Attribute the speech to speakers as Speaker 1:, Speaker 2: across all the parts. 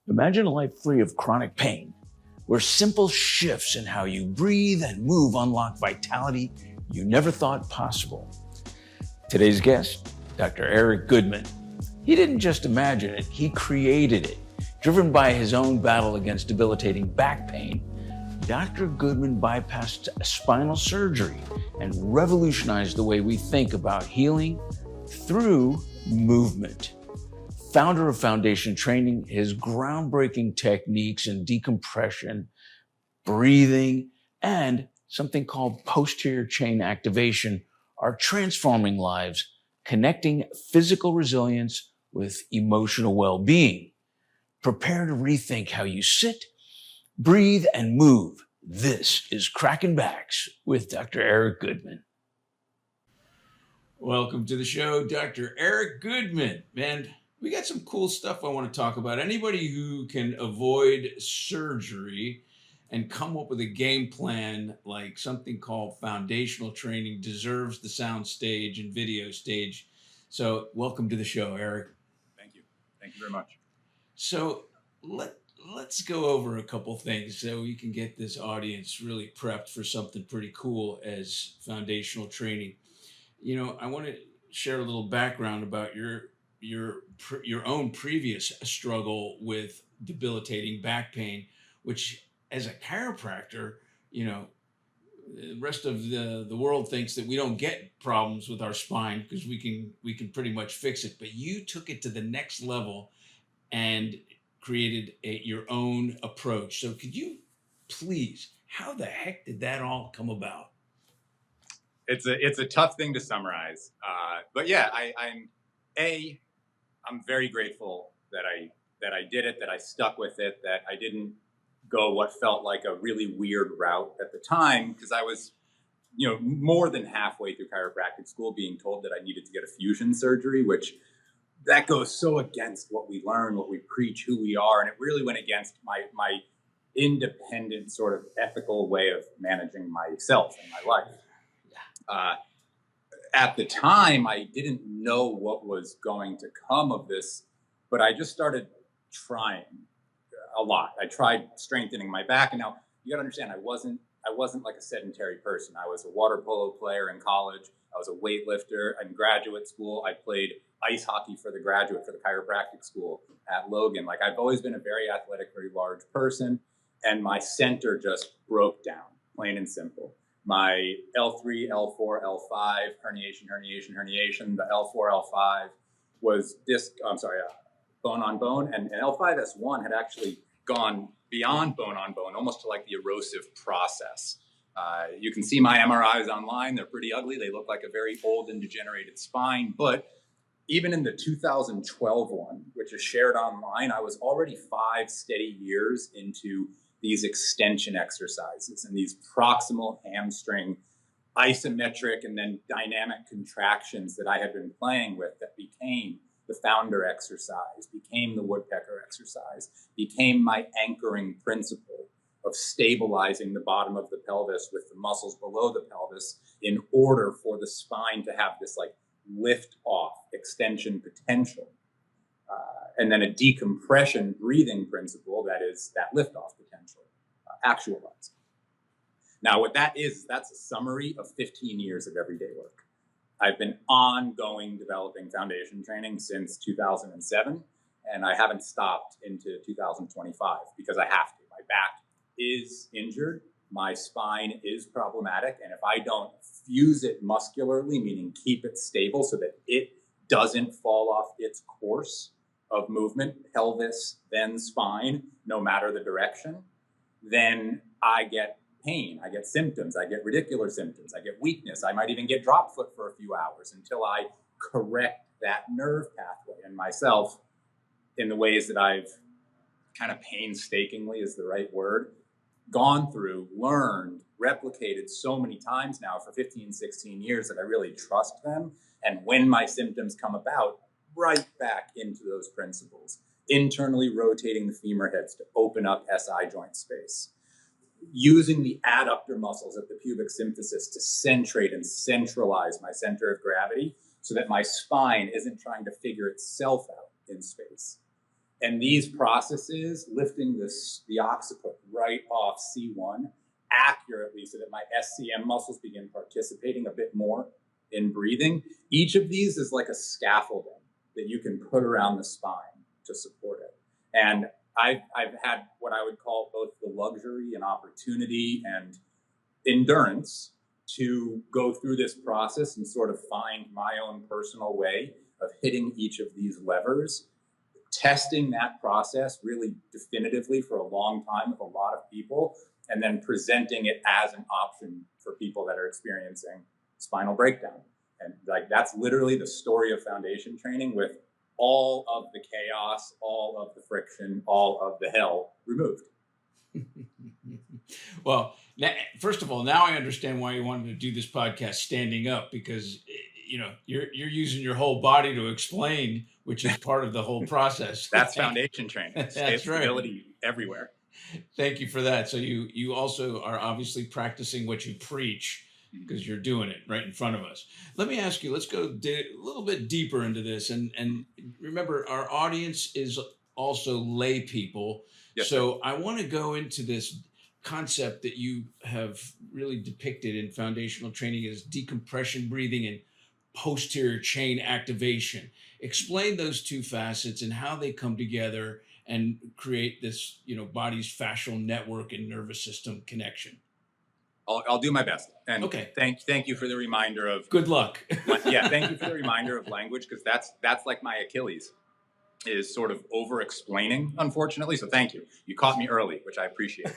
Speaker 1: Imagine a life free of chronic pain, where simple shifts in how you breathe and move unlock vitality you never thought possible. Today's guest, Dr. Eric Goodman. He didn't just imagine it, he created it. Driven by his own battle against debilitating back pain, Dr. Goodman bypassed spinal surgery and revolutionized the way we think about healing through movement. Founder of Foundation Training, his groundbreaking techniques in decompression, breathing, and something called posterior chain activation are transforming lives, connecting physical resilience with emotional well-being. Prepare to rethink how you sit, breathe, and move. This is Cracking Backs with Dr. Eric Goodman. Welcome to the show, Dr. Eric Goodman. Man, we got some cool stuff I want to talk about. Anybody who can avoid surgery and come up with a game plan like something called foundational training deserves the sound stage and video stage. So welcome to the show, Eric.
Speaker 2: Thank you. Thank you very much.
Speaker 1: So let's go over a couple things so we can get this audience really prepped for something pretty cool as foundational training. You know, I want to share a little background about your own previous struggle with debilitating back pain, which as a chiropractor, you know, the rest of the world thinks that we don't get problems with our spine because we can pretty much fix it. But you took it to the next level and created your own approach. So could you please, how the heck did that all come about?
Speaker 2: It's a tough thing to summarize, but yeah, I'm very grateful that I did it, that I stuck with it, that I didn't go what felt like a really weird route at the time, because I was, more than halfway through chiropractic school being told that I needed to get a fusion surgery, which that goes so against what we learn, what we preach, who we are, and it really went against my independent sort of ethical way of managing myself and my life. At the time, I didn't know what was going to come of this, but I just started trying a lot. I tried strengthening my back, and now you got to understand, I wasn't like a sedentary person. I was a water polo player in college. I was a weightlifter in graduate school. I played ice hockey for the chiropractic school at Logan. Like, I've always been a very athletic, very large person, and my center just broke down, plain and simple. My L3, L4, L5, herniation. The L4, L5 was bone on bone, and L5S1 had actually gone beyond bone on bone, almost to like the erosive process. You can see my MRIs online. They're pretty ugly. They look like a very old and degenerated spine. But even in the 2012 one, which is shared online, I was already 5 steady years into these extension exercises and these proximal hamstring isometric and then dynamic contractions that I had been playing with that became the founder exercise, became the woodpecker exercise, became my anchoring principle of stabilizing the bottom of the pelvis with the muscles below the pelvis in order for the spine to have this like lift off extension potential. And then a decompression breathing principle that is that lift off potential actualized. Now, what that is, that's a summary of 15 years of everyday work. I've been ongoing developing foundation training since 2007, and I haven't stopped into 2025 because I have to. My back is injured, my spine is problematic, and if I don't fuse it muscularly, meaning keep it stable so that it doesn't fall off its course of movement, pelvis, then spine, no matter the direction, then I get pain, I get symptoms, I get radicular symptoms, I get weakness. I might even get drop foot for a few hours until I correct that nerve pathway in myself in the ways that I've kind of painstakingly is the right word, gone through, learned, replicated so many times now for 15, 16 years that I really trust them. And when my symptoms come about, right back into those principles, internally rotating the femur heads to open up SI joint space, using the adductor muscles of the pubic symphysis to centrate and centralize my center of gravity so that my spine isn't trying to figure itself out in space. And these processes, lifting the occiput right off C1 accurately so that my SCM muscles begin participating a bit more in breathing. Each of these is like a scaffolding that you can put around the spine to support it. And I've had what I would call both the luxury and opportunity and endurance to go through this process and sort of find my own personal way of hitting each of these levers, testing that process really definitively for a long time with a lot of people, and then presenting it as an option for people that are experiencing spinal breakdown. And like, that's literally the story of foundation training, with all of the chaos, all of the friction, all of the hell removed.
Speaker 1: Well, first of all, now I understand why you wanted to do this podcast standing up, because you're using your whole body to explain, which is part of the whole process.
Speaker 2: That's foundation training.
Speaker 1: That's
Speaker 2: stability
Speaker 1: right.
Speaker 2: Everywhere.
Speaker 1: Thank you for that. So you also are obviously practicing what you preach, because you're doing it right in front of us. Let me ask you, let's go a little bit deeper into this. And remember, our audience is also lay people.
Speaker 2: Yes,
Speaker 1: so I want to go into this concept that you have really depicted in foundational training as decompression breathing and posterior chain activation. Explain those two facets and how they come together and create this, body's fascial network and nervous system connection.
Speaker 2: I'll do my best. And
Speaker 1: okay.
Speaker 2: Thank you for the reminder of
Speaker 1: good luck.
Speaker 2: Yeah, thank you for the reminder of language, because that's like my Achilles, is sort of over explaining, unfortunately. So thank you. You caught me early, which I appreciate.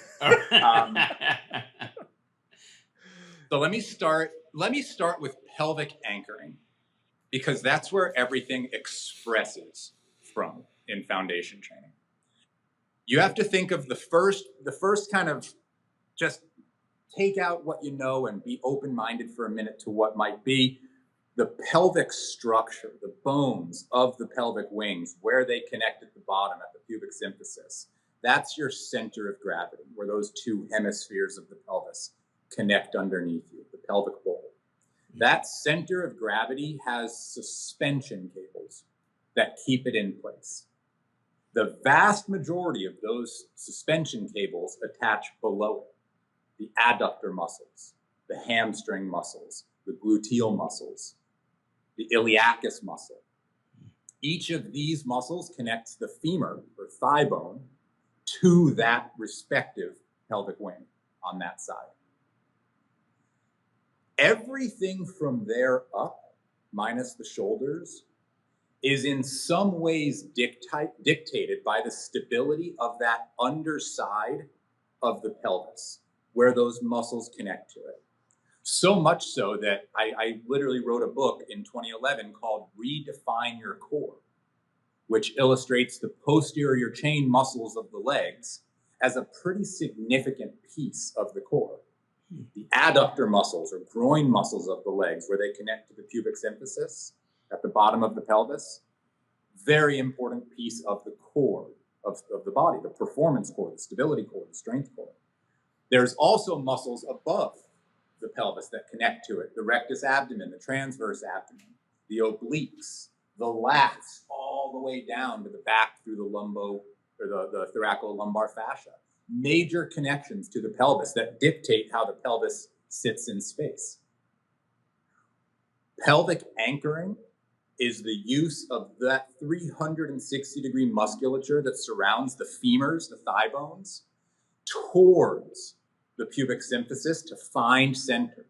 Speaker 2: So let me start with pelvic anchoring, because that's where everything expresses from in foundation training. You have to think of the first kind of, just take out what you know and be open-minded for a minute to what might be the pelvic structure, the bones of the pelvic wings, where they connect at the bottom at the pubic symphysis. That's your center of gravity, where those two hemispheres of the pelvis connect underneath you, the pelvic bowl. That center of gravity has suspension cables that keep it in place. The vast majority of those suspension cables attach below it. The adductor muscles, the hamstring muscles, the gluteal muscles, the iliacus muscle. Each of these muscles connects the femur or thigh bone to that respective pelvic wing on that side. Everything from there up, minus the shoulders, is in some ways dictated by the stability of that underside of the pelvis, where those muscles connect to it. So much so that I literally wrote a book in 2011 called Redefine Your Core, which illustrates the posterior chain muscles of the legs as a pretty significant piece of the core. The adductor muscles or groin muscles of the legs, where they connect to the pubic symphysis at the bottom of the pelvis, very important piece of the core of the body, the performance core, the stability core, the strength core. There's also muscles above the pelvis that connect to it, the rectus abdomen, the transverse abdomen, the obliques, the lats, all the way down to the back through the thoracolumbar fascia. Major connections to the pelvis that dictate how the pelvis sits in space. Pelvic anchoring is the use of that 360-degree musculature that surrounds the femurs, the thigh bones, towards the pubic symphysis to find center.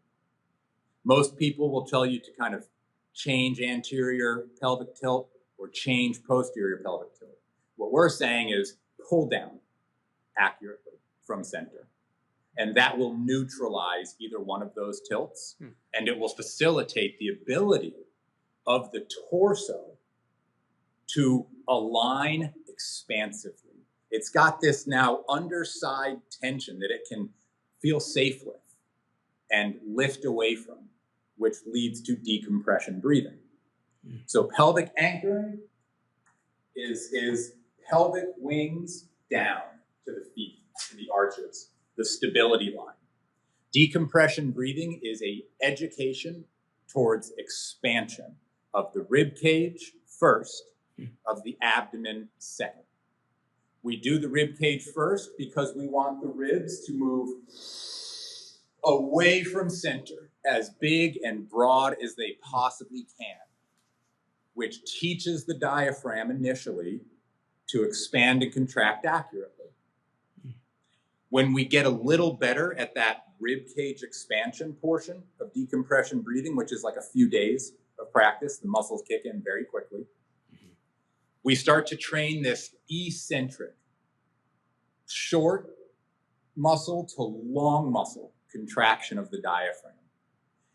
Speaker 2: Most people will tell you to kind of change anterior pelvic tilt or change posterior pelvic tilt. What we're saying is pull down accurately from center. And that will neutralize either one of those tilts, and it will facilitate the ability of the torso to align expansively. It's got this now underside tension that it can feel safe with and lift away from, which leads to decompression breathing. So pelvic anchoring is pelvic wings down to the feet, to the arches, the stability line. Decompression breathing is an education towards expansion of the rib cage first, of the abdomen second. We do the rib cage first because we want the ribs to move away from center, as big and broad as they possibly can, which teaches the diaphragm initially to expand and contract accurately. When we get a little better at that rib cage expansion portion of decompression breathing, which is like a few days of practice, the muscles kick in very quickly. We start to train this eccentric, short muscle to long muscle contraction of the diaphragm.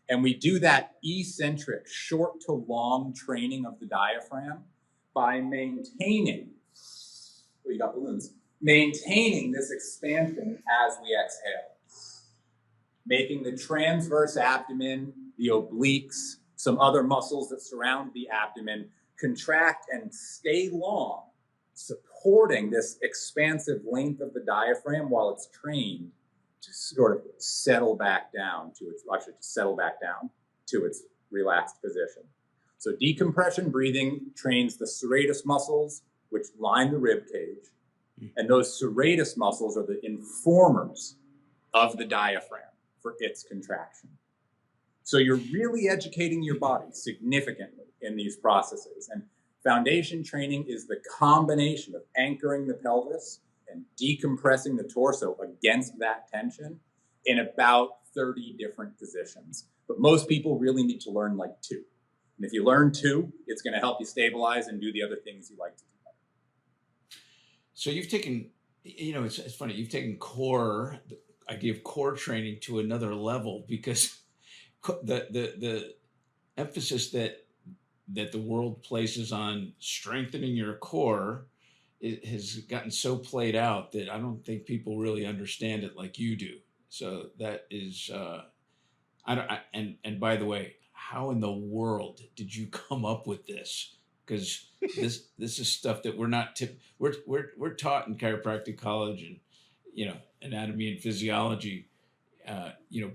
Speaker 2: And we do that eccentric, short to long training of the diaphragm by maintaining, oh, you got balloons, maintaining this expansion as we exhale, making the transverse abdomen, the obliques, some other muscles that surround the abdomen contract and stay long, supporting this expansive length of the diaphragm while it's trained to sort of settle back down to its, relaxed position. So decompression breathing trains the serratus muscles, which line the rib cage. And those serratus muscles are the informers of the diaphragm for its contraction. So you're really educating your body significantly in these processes. And foundation training is the combination of anchoring the pelvis and decompressing the torso against that tension in about 30 different positions. But most people really need to learn like 2. And if you learn 2, it's going to help you stabilize and do the other things you like to do.
Speaker 1: So you've taken, it's funny, you've taken the idea of core training to another level, because the emphasis that the world places on strengthening your core, it has gotten so played out that I don't think people really understand it like you do. So that is, and by the way, how in the world did you come up with this? Because this is stuff that we're taught in chiropractic college and anatomy and physiology,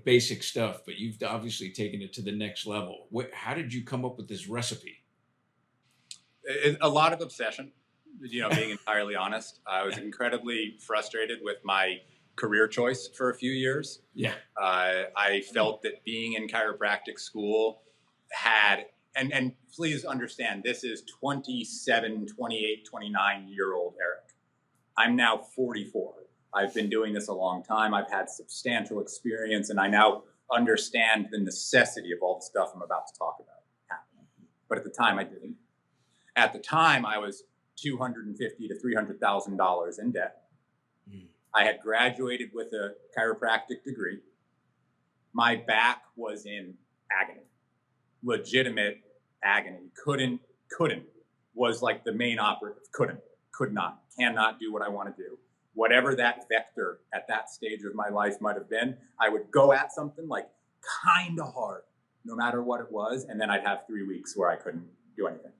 Speaker 1: basic stuff, but you've obviously taken it to the next level. How did you come up with this recipe?
Speaker 2: A lot of obsession, being entirely honest. I was incredibly frustrated with my career choice for a few years.
Speaker 1: Yeah.
Speaker 2: I felt that being in chiropractic school had, and please understand, this is 27, 28, 29-year-old Eric. I'm now 44. I've been doing this a long time. I've had substantial experience, and I now understand the necessity of all the stuff I'm about to talk about happening. But at the time, I didn't. At the time, I was $250,000 to $300,000 in debt. I had graduated with a chiropractic degree. My back was in agony, legitimate agony. Couldn't, was like the main operative. Could not, cannot do what I want to do. Whatever that vector at that stage of my life might have been, I would go at something like kind of hard, no matter what it was, and then I'd have 3 weeks where I couldn't do anything.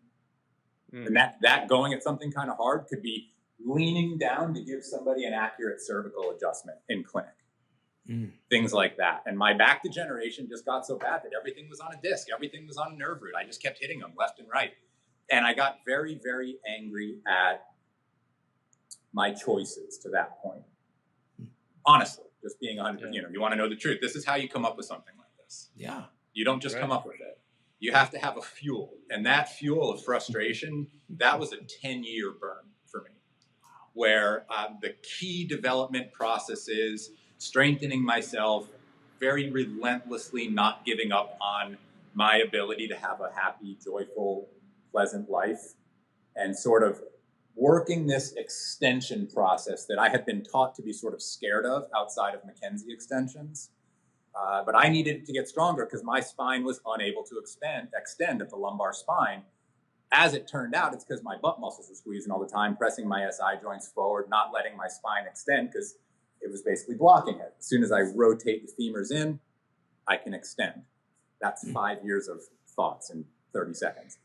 Speaker 2: And that going at something kind of hard could be leaning down to give somebody an accurate cervical adjustment in clinic. Things like that. And my back degeneration just got so bad that everything was on a disc. Everything was on a nerve root. I just kept hitting them left and right. And I got very, very angry at my choices to that point. Honestly, just being 100%, you want to know the truth. This is how you come up with something like this.
Speaker 1: Yeah.
Speaker 2: You don't just come up with it. You have to have a fuel. And that fuel of frustration, that was a 10-year burn for me, where the key development process is strengthening myself, very relentlessly not giving up on my ability to have a happy, joyful, pleasant life, and sort of working this extension process that I had been taught to be sort of scared of outside of McKenzie extensions. But I needed to get stronger because my spine was unable to extend at the lumbar spine. As it turned out, it's because my butt muscles were squeezing all the time, pressing my SI joints forward, not letting my spine extend because it was basically blocking it. As soon as I rotate the femurs in, I can extend. That's 5 years of thoughts in 30 seconds.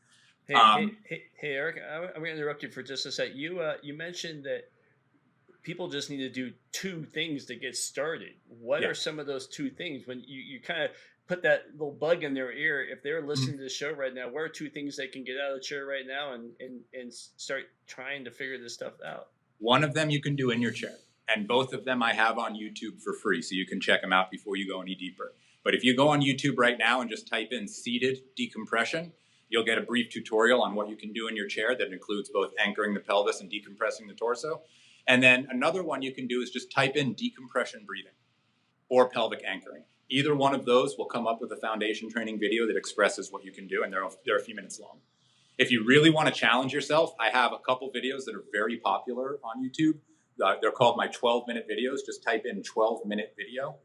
Speaker 3: Hey, Eric, I'm going to interrupt you for just a sec. You mentioned that people just need to do 2 things to get started. What are some of those 2 things? When you kind of put that little bug in their ear, if they're listening to the show right now, what are 2 things they can get out of the chair right now and start trying to figure this stuff out?
Speaker 2: One of them you can do in your chair, and both of them I have on YouTube for free, so you can check them out before you go any deeper. But if you go on YouTube right now and just type in seated decompression, you'll get a brief tutorial on what you can do in your chair that includes both anchoring the pelvis and decompressing the torso. And then another one you can do is just type in decompression breathing or pelvic anchoring. Either one of those will come up with a foundation training video that expresses what you can do, and they're a few minutes long. If you really want to challenge yourself, I have a couple videos that are very popular on YouTube. They're called my 12-minute videos. Just type in 12-minute video,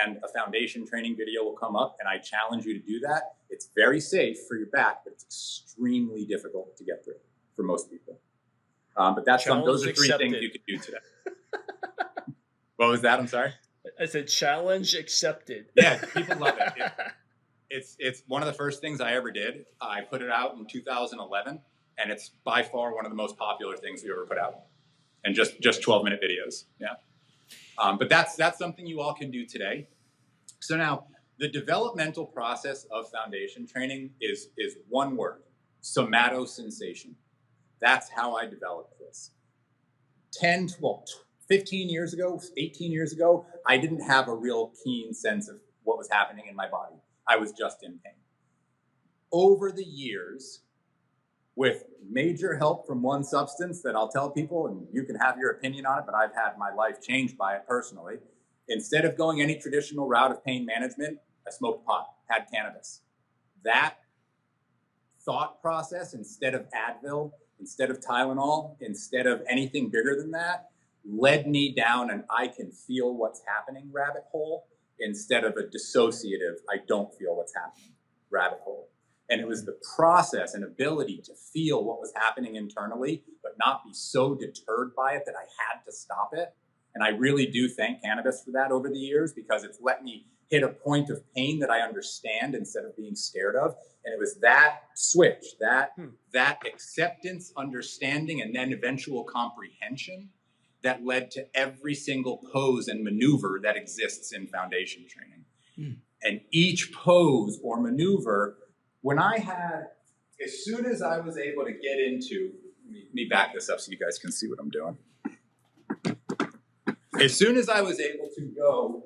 Speaker 2: and a foundation training video will come up, and I challenge you to do that. It's very safe for your back, but it's extremely difficult to get through for most people. But those are three things you could do today. What was that? I'm sorry?
Speaker 3: I said challenge accepted.
Speaker 2: Yeah, people love it. It's one of the first things I ever did. I put it out in 2011, and it's by far one of the most popular things we ever put out. And just 12-minute videos. Yeah. But that's something you all can do today. So now, the developmental process of foundation training is one word: somatosensation. That's how I developed this. 15 years ago, 18 years ago, I didn't have a real keen sense of what was happening in my body. I was just in pain. Over the years, with major help from one substance that I'll tell people, and you can have your opinion on it, but I've had my life changed by it personally. Instead of going any traditional route of pain management, I smoked pot, had cannabis. That thought process, instead of Advil, instead of Tylenol, instead of anything bigger than that, led me down an I can feel what's happening rabbit hole instead of a dissociative I don't feel what's happening rabbit hole. And it was the process and ability to feel what was happening internally, but not be so deterred by it that I had to stop it. And I really do thank cannabis for that over the years, because it's let me hit a point of pain that I understand instead of being scared of. And it was that switch, that acceptance, understanding, and then eventual comprehension that led to every single pose and maneuver that exists in foundation training. And each pose or maneuver, as soon as I was able to get into, let me back this up so you guys can see what I'm doing. As soon as I was able to go,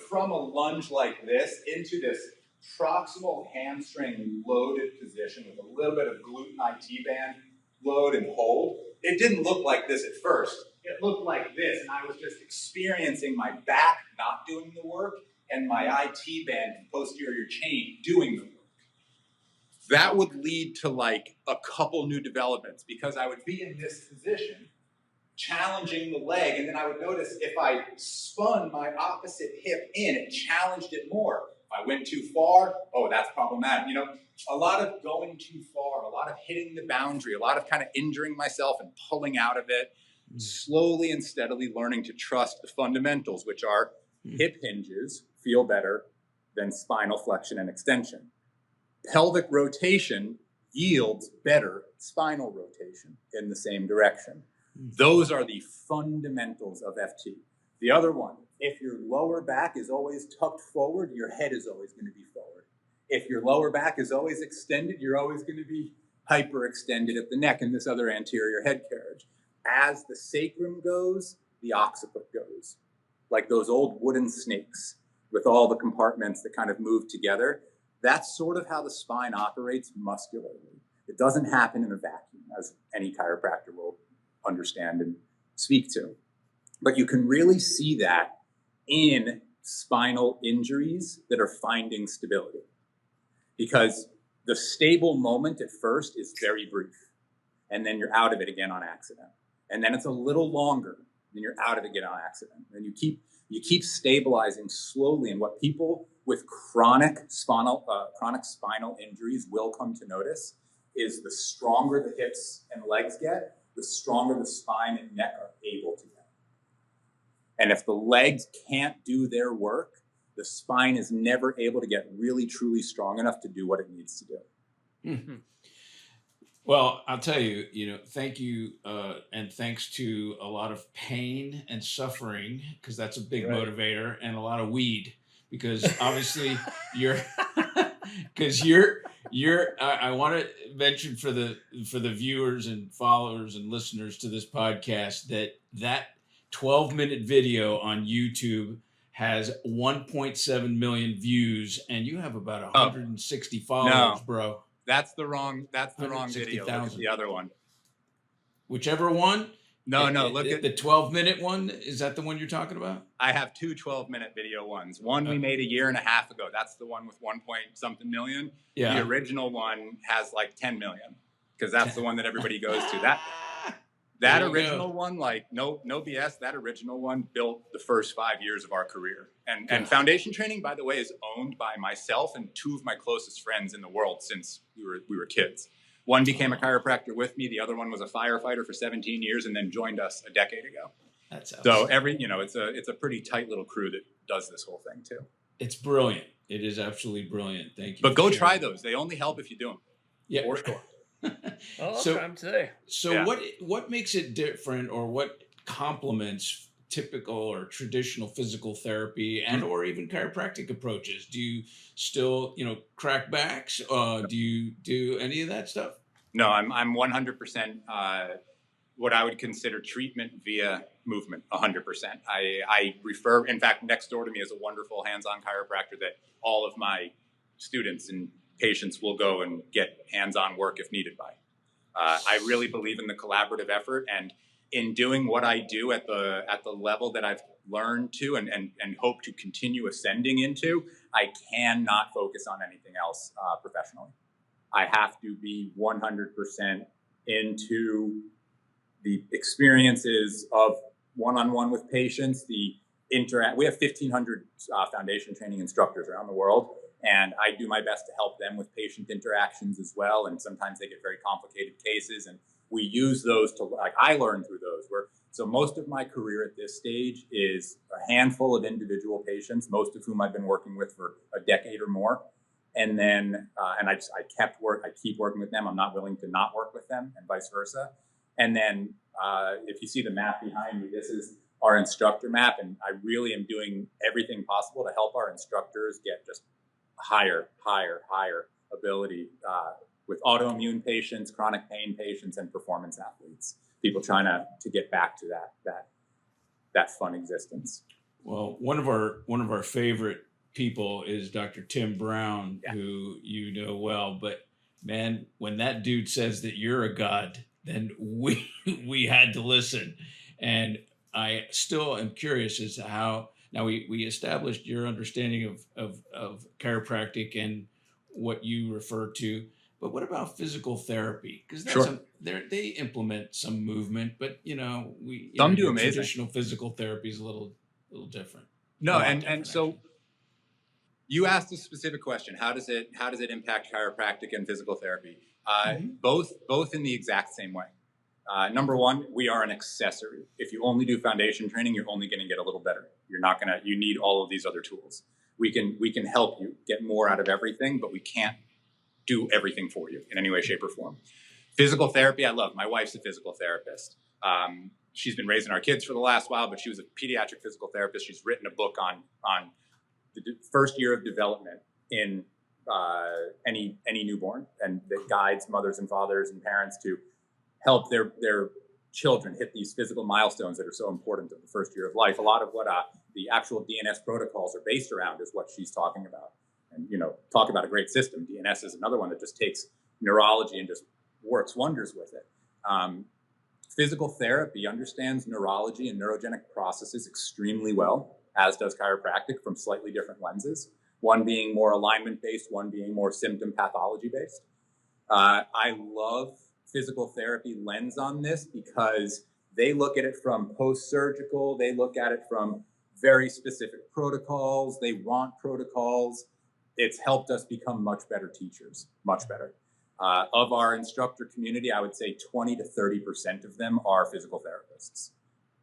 Speaker 2: from a lunge like this into this proximal hamstring loaded position with a little bit of glute IT band load and hold, it didn't look like this at first. It looked like this, and I was just experiencing my back not doing the work and my IT band and posterior chain doing the work. That would lead to like a couple new developments, because I would be in this position challenging the leg, and then I would notice if I spun my opposite hip in, it challenged it more. If I went too far, that's problematic. A lot of going too far, a lot of hitting the boundary, a lot of kind of injuring myself and pulling out of it, slowly and steadily learning to trust the fundamentals, which are hip hinges feel better than spinal flexion and extension. Pelvic rotation yields better spinal rotation in the same direction. Those are the fundamentals of FT. The other one, if your lower back is always tucked forward, your head is always going to be forward. If your lower back is always extended, you're always going to be hyperextended at the neck and this other anterior head carriage. As the sacrum goes, the occiput goes. Like those old wooden snakes with all the compartments that kind of move together. That's sort of how the spine operates muscularly. It doesn't happen in a vacuum, as any chiropractor will understand and speak to. But you can really see that in spinal injuries that are finding stability. Because the stable moment at first is very brief, and then you're out of it again on accident. And then it's a little longer, and you're out of it again on accident. And you keep stabilizing slowly. And what people with chronic spinal injuries will come to notice is the stronger the hips and legs get, the stronger the spine and neck are able to get. And if the legs can't do their work, the spine is never able to get really, truly strong enough to do what it needs to do.
Speaker 1: Mm-hmm. Well, I'll tell you, thank you, and thanks to a lot of pain and suffering, because that's a big motivator, and a lot of weed, because obviously you're I want to mention for the viewers and followers and listeners to this podcast that 12-minute video on YouTube has 1.7 million views, and you have about 160 followers,
Speaker 2: no,
Speaker 1: bro.
Speaker 2: that's the wrong video. Look at the other one.
Speaker 1: Whichever one.
Speaker 2: No, look at
Speaker 1: the 12-minute one. Is that the one you're talking about?
Speaker 2: I have two 12-minute video ones. One we made a year and a half ago. That's the one with 1 point something million.
Speaker 1: Yeah.
Speaker 2: The original one has like 10 million because that's the one that everybody goes to. That original one, like no BS, that original one built the first 5 years of our career. And foundation training, by the way, is owned by myself and two of my closest friends in the world since we were kids. One became a chiropractor with me. The other one was a firefighter for 17 years and then joined us a decade ago.
Speaker 1: That's awesome.
Speaker 2: So it's a pretty tight little crew that does this whole thing too.
Speaker 1: It's brilliant. It is absolutely brilliant. Thank you.
Speaker 2: But go try those. They only help if you do them.
Speaker 1: Yeah.
Speaker 2: For sure.
Speaker 3: I'll try them today.
Speaker 1: So
Speaker 2: Yeah.
Speaker 1: what makes it different, or what complements typical or traditional physical therapy and or even chiropractic approaches? Do you still, crack backs? Do you do any of that stuff?
Speaker 2: No, I'm 100% what I would consider treatment via movement. 100%. I refer. In fact, next door to me is a wonderful hands-on chiropractor that all of my students and patients will go and get hands-on work if needed by. I really believe in the collaborative effort, and in doing what I do at the level that I've learned to and hope to continue ascending into, I cannot focus on anything else professionally. I have to be 100% into the experiences of one-on-one with patients. We have 1,500 foundation training instructors around the world, and I do my best to help them with patient interactions as well. And sometimes they get very complicated cases, and we use those to, I learn through those. So most of my career at this stage is a handful of individual patients, most of whom I've been working with for a decade or more. And then, I keep working with them. I'm not willing to not work with them, and vice versa. And then, if you see the map behind me, this is our instructor map. And I really am doing everything possible to help our instructors get just higher ability, with autoimmune patients, chronic pain patients, and performance athletes, people trying to get back to that fun existence.
Speaker 1: Well, one of our favorite people is Dr. Tim Brown,
Speaker 2: Yeah.
Speaker 1: who you know well. But man, when that dude says that you're a god, then we had to listen. And I still am curious as to how. Now we established your understanding of chiropractic and what you refer to. But what about physical therapy? Because
Speaker 2: Sure.
Speaker 1: They implement some movement, but
Speaker 2: Some do amazing.
Speaker 1: Traditional physical therapy is a little different.
Speaker 2: No, and so you asked a specific question: how does it impact chiropractic and physical therapy? Both in the exact same way. Number one, we are an accessory. If you only do foundation training, you're only going to get a little better. You need all of these other tools. We can help you get more out of everything, but we can't do everything for you in any way, shape, or form. Physical therapy, I love. My wife's a physical therapist. She's been raising our kids for the last while, but she was a pediatric physical therapist. She's written a book on the first year of development in any newborn, and that guides mothers and fathers and parents to help their children hit these physical milestones that are so important in the first year of life. A lot of what the actual DNS protocols are based around is what she's talking about. And, talk about a great system. DNS is another one that just takes neurology and just works wonders with it. Physical therapy understands neurology and neurogenic processes extremely well, as does chiropractic, from slightly different lenses. One being more alignment-based, one being more symptom pathology-based. I love physical therapy lens on this because they look at it from post-surgical. They look at it from very specific protocols. They want protocols. It's helped us become much better teachers, much better. Of our instructor community, I would say 20 to 30% of them are physical therapists.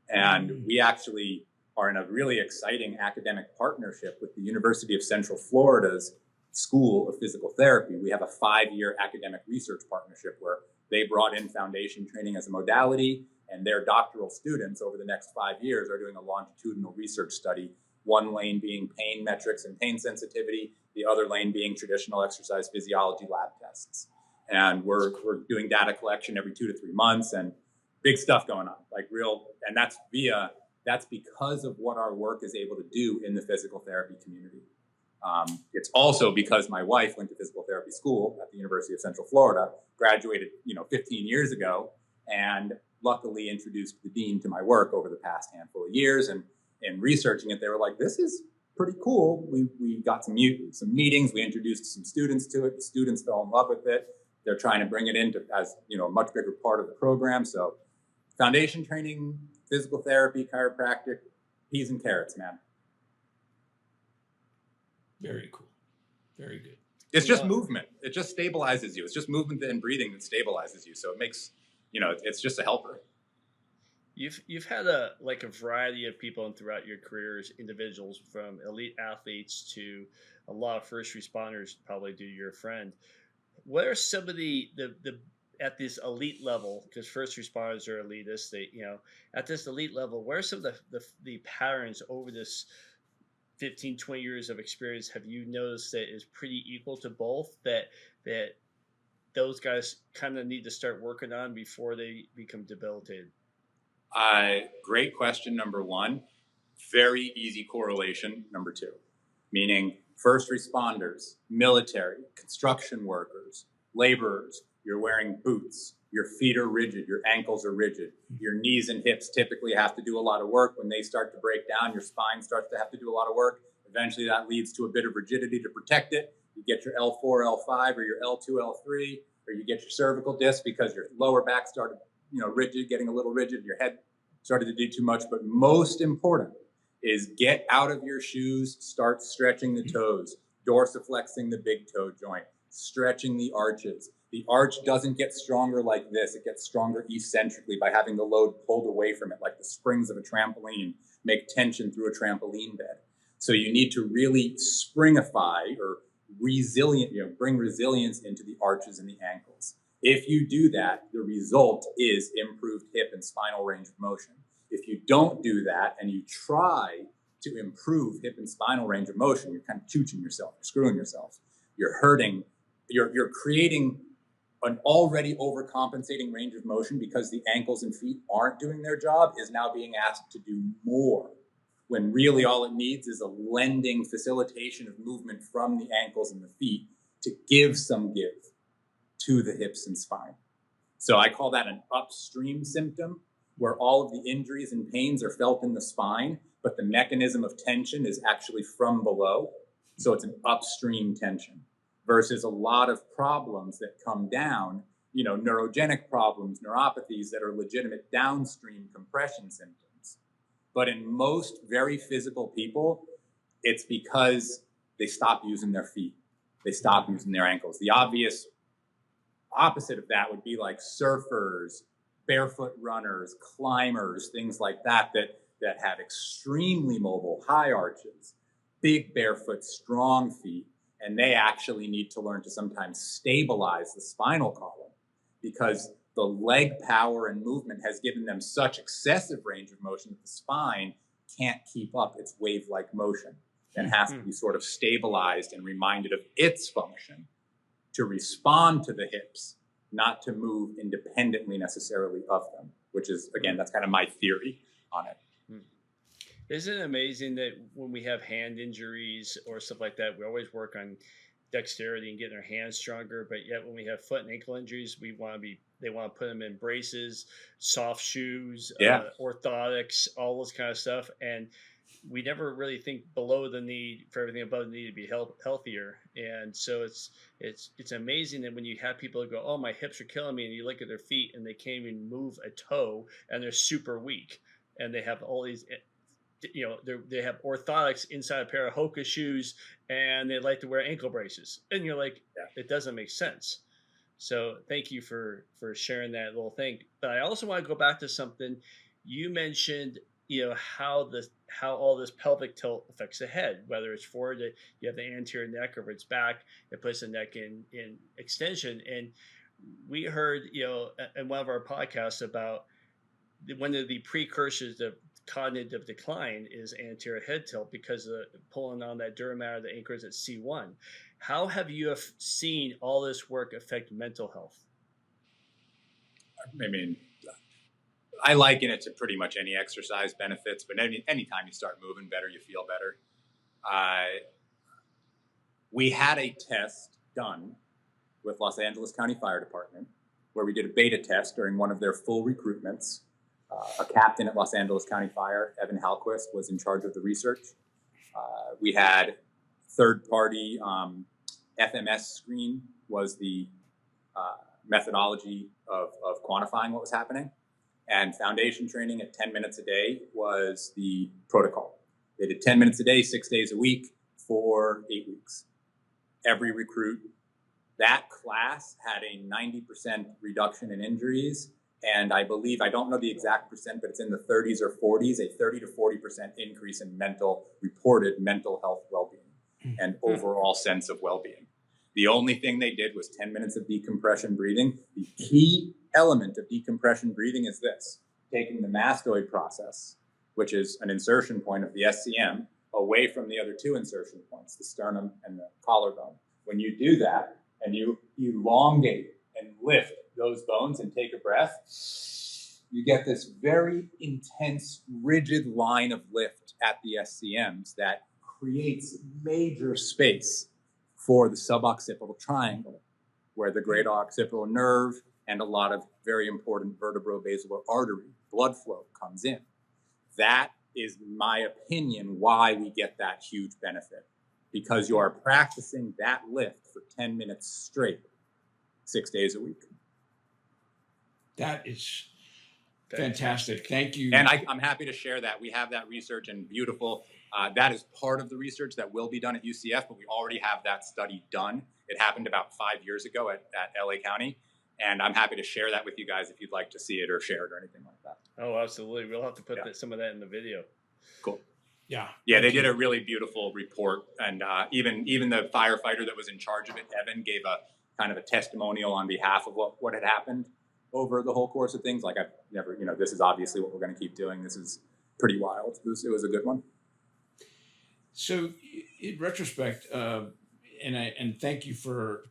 Speaker 2: And we actually are in a really exciting academic partnership with the University of Central Florida's School of Physical Therapy. We have a 5-year academic research partnership where they brought in foundation training as a modality, and their doctoral students over the next 5 years are doing a longitudinal research study one lane being pain metrics and pain sensitivity, the other lane being traditional exercise physiology lab tests. And we're doing data collection every 2 to 3 months, and big stuff going on, like real, and that's because of what our work is able to do in the physical therapy community. It's also because my wife went to physical therapy school at the University of Central Florida, graduated, 15 years ago, and luckily introduced the dean to my work over the past handful of years. And in researching it, they were like, this is pretty cool. We got some meetings, we introduced some students to it. The students fell in love with it. They're trying to bring it into as, a much bigger part of the program. So foundation training, physical therapy, chiropractic, peas and carrots, man.
Speaker 1: Very cool. Very good.
Speaker 2: It's just movement. It just stabilizes you. It's just movement and breathing that stabilizes you. So it makes, it's just a helper.
Speaker 3: You've had a variety of people and throughout your careers, individuals from elite athletes to a lot of first responders, probably due to your friend. What are some of the at this elite level, because first responders are elitists, at this elite level, what are some of the patterns over this 15, 20 years of experience have you noticed that is pretty equal to both that those guys kind of need to start working on before they become debilitated?
Speaker 2: Great question, number one. Very easy correlation, number two. Meaning first responders, military, construction workers, laborers, you're wearing boots, your feet are rigid, your ankles are rigid, your knees and hips typically have to do a lot of work. When they start to break down, your spine starts to have to do a lot of work. Eventually that leads to a bit of rigidity to protect it. You get your L4, L5, or your L2, L3, or you get your cervical disc because your lower back started, rigid, getting a little rigid, your head started to do too much. But most important is get out of your shoes, start stretching the toes, dorsiflexing the big toe joint, stretching the arches. The arch doesn't get stronger like this. It gets stronger eccentrically by having the load pulled away from it, like the springs of a trampoline make tension through a trampoline bed. So you need to really springify or bring resilience into the arches and the ankles. If you do that, the result is improved hip and spinal range of motion. If you don't do that and you try to improve hip and spinal range of motion, you're kind of chooching yourself, you're screwing yourself, you're hurting, you're creating an already overcompensating range of motion because the ankles and feet aren't doing their job, is now being asked to do more, when really all it needs is a lending facilitation of movement from the ankles and the feet to give some give to the hips and spine. So I call that an upstream symptom, where all of the injuries and pains are felt in the spine, but the mechanism of tension is actually from below. So it's an upstream tension, versus a lot of problems that come down, neurogenic problems, neuropathies that are legitimate downstream compression symptoms. But in most very physical people, it's because they stop using their feet. They stop using their ankles. The obvious opposite of that would be like surfers, barefoot runners, climbers, things like that have extremely mobile, high arches, big barefoot, strong feet. And they actually need to learn to sometimes stabilize the spinal column, because the leg power and movement has given them such excessive range of motion that the spine can't keep up its wave-like motion and has to be sort of stabilized and reminded of its function to respond to the hips, not to move independently necessarily of them, which is, again, that's kind of my theory on it.
Speaker 3: Isn't it amazing that when we have hand injuries or stuff like that, we always work on dexterity and getting our hands stronger, but yet when we have foot and ankle injuries, they want to put them in braces, soft shoes, orthotics, all this kind of stuff. And we never really think below the knee for everything above the knee to be healthier. And so it's amazing that when you have people that go, oh, my hips are killing me, and you look at their feet and they can't even move a toe and they're super weak, and they have all these, they have orthotics inside a pair of Hoka shoes, and they like to wear ankle braces. And you're like, it doesn't make sense. So thank you for sharing that little thing. But I also want to go back to something you mentioned, how all this pelvic tilt affects the head, whether it's forward, you have the anterior neck, or if it's back, it puts the neck in extension. And we heard, in one of our podcasts about one of the precursors to cognitive decline is anterior head tilt because of pulling on that dura mater that anchors at C1. How have you seen all this work affect mental health?
Speaker 2: I mean, I liken it to pretty much any exercise benefits, but anytime you start moving better, you feel better. We had a test done with Los Angeles County Fire Department where we did a beta test during one of their full recruitments. A captain at Los Angeles County Fire, Evan Halquist, was in charge of the research. We had third-party FMS screen was the methodology of quantifying what was happening. And foundation training at 10 minutes a day was the protocol. They did 10 minutes a day, 6 days a week for 8 weeks. Every recruit, that class had a 90% reduction in injuries. And I believe, I don't know the exact percent, but it's in the 30s or 40s, a 30 to 40% increase in reported mental health well-being and overall sense of well-being. The only thing they did was 10 minutes of decompression breathing. The key element of decompression breathing is this: taking the mastoid process, which is an insertion point of the SCM, away from the other two insertion points, the sternum and the collarbone. When you do that and you elongate and lift those bones and take a breath, you get this very intense, rigid line of lift at the SCMs that creates major space for the suboccipital triangle, where the great occipital nerve and a lot of very important vertebrobasilar artery blood flow comes in. That is, in my opinion, why we get that huge benefit, because you are practicing that lift for 10 minutes straight, 6 days a week.
Speaker 1: That is fantastic. Thank you.
Speaker 2: And I'm happy to share that. We have that research, and beautiful. That is part of the research that will be done at UCF, but we already have that study done. It happened about 5 years ago at LA County. And I'm happy to share that with you guys if you'd like to see it or share it or anything like that.
Speaker 3: Oh, absolutely. We'll have to put some of that in the video.
Speaker 2: Cool.
Speaker 1: Yeah.
Speaker 2: Yeah, they did a really beautiful report. And even the firefighter that was in charge of it, Evan, gave a kind of a testimonial on behalf of what had happened over the whole course of things. Like, I've never, this is obviously what we're going to keep doing. This is pretty wild. It was a good one.
Speaker 1: So in retrospect, and thank you for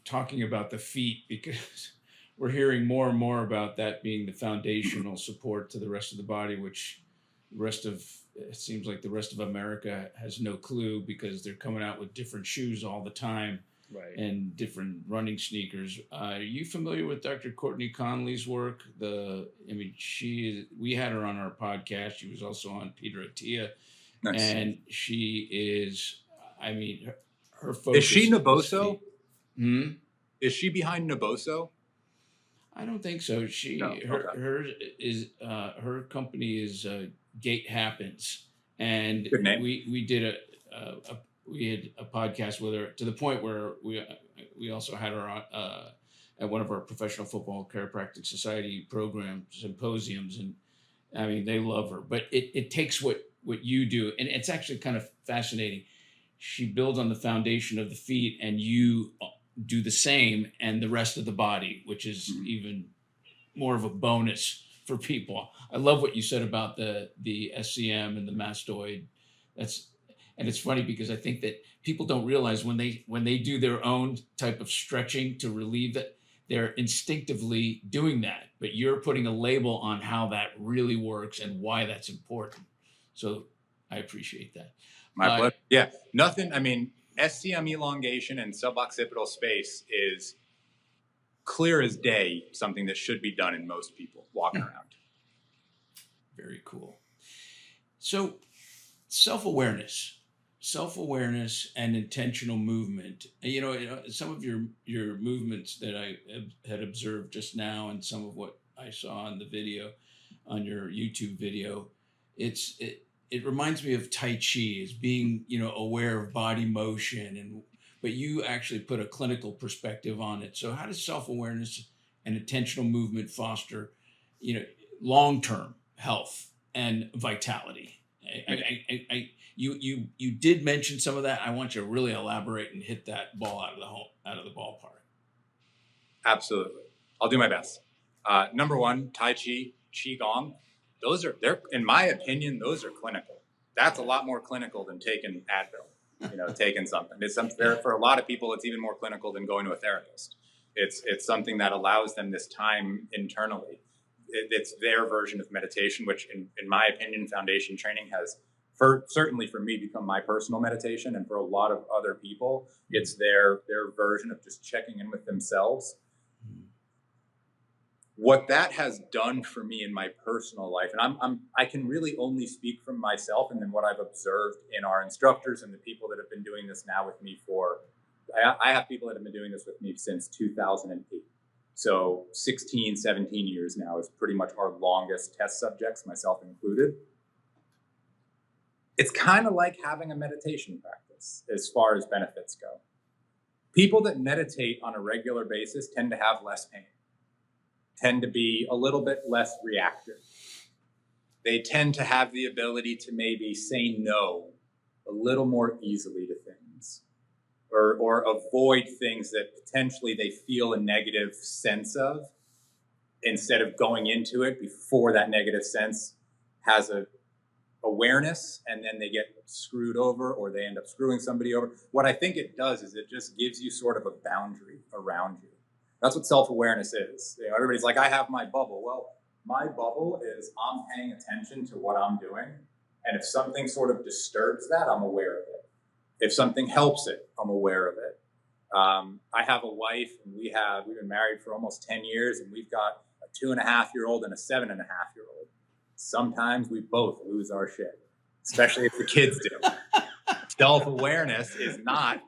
Speaker 1: talking about the feet, because we're hearing more and more about that being the foundational support to the rest of the body, which it seems like the rest of America has no clue, because they're coming out with different shoes all the time,
Speaker 3: right,
Speaker 1: and different running sneakers. Are you familiar with Dr. Courtney Conley's work? We had her on our podcast. She was also on Peter Attia. Nice. And she is, her focus.
Speaker 2: Is she Naboso?
Speaker 1: Hmm?
Speaker 2: Is she behind Naboso?
Speaker 1: I don't think so. Her company is Gait Happens, and we did we had a podcast with her, to the point where we also had her on at one of our Professional Football Chiropractic Society program symposiums, and they love her. But it takes what you do, and it's actually kind of fascinating. She builds on the foundation of the feet, and you do the same, and the rest of the body, which is even more of a bonus for people. I love what you said about the SCM and the mastoid. And it's funny, because I think that people don't realize when they do their own type of stretching to relieve that, they're instinctively doing that, but you're putting a label on how that really works and why that's important. So I appreciate that.
Speaker 2: My pleasure. Yeah, nothing. SCM elongation and suboccipital space is clear as day, something that should be done in most people walking around.
Speaker 1: Very cool. So self-awareness and intentional movement. Some of your movements that I had observed just now, and some of what I saw on the video, on your YouTube video, it reminds me of Tai Chi, as being, aware of body motion, but you actually put a clinical perspective on it. So how does self-awareness and intentional movement foster, long-term health and vitality? You did mention some of that. I want you to really elaborate and hit that ball out of the ballpark.
Speaker 2: Absolutely. I'll do my best. Number one, Tai Chi, Qigong. they're, in my opinion, those are clinical. That's a lot more clinical than taking Advil, taking something. For a lot of people, it's even more clinical than going to a therapist. It's something that allows them this time internally. It's their version of meditation, which in my opinion, foundation training has, certainly for me, become my personal meditation. And for a lot of other people, it's their version of just checking in with themselves. What that has done for me in my personal life, and I can really only speak from myself and then what I've observed in our instructors and the people that have been doing this now with me I have people that have been doing this with me since 2008. So 16, 17 years now is pretty much our longest test subjects, myself included. It's kind of like having a meditation practice as far as benefits go. People that meditate on a regular basis tend to have less pain, tend to be a little bit less reactive. They tend to have the ability to maybe say no a little more easily to things, or avoid things that potentially they feel a negative sense of, instead of going into it before that negative sense has a awareness, and then they get screwed over or they end up screwing somebody over. What I think it does is it just gives you sort of a boundary around you. That's what self-awareness is. Everybody's like, I have my bubble. Well, my bubble is I'm paying attention to what I'm doing. And if something sort of disturbs that, I'm aware of it. If something helps it, I'm aware of it. I have a wife, and we've been married for almost 10 years, and we've got a 2.5-year-old and a 7.5-year-old. Sometimes we both lose our shit, especially if the kids do. Self-awareness is not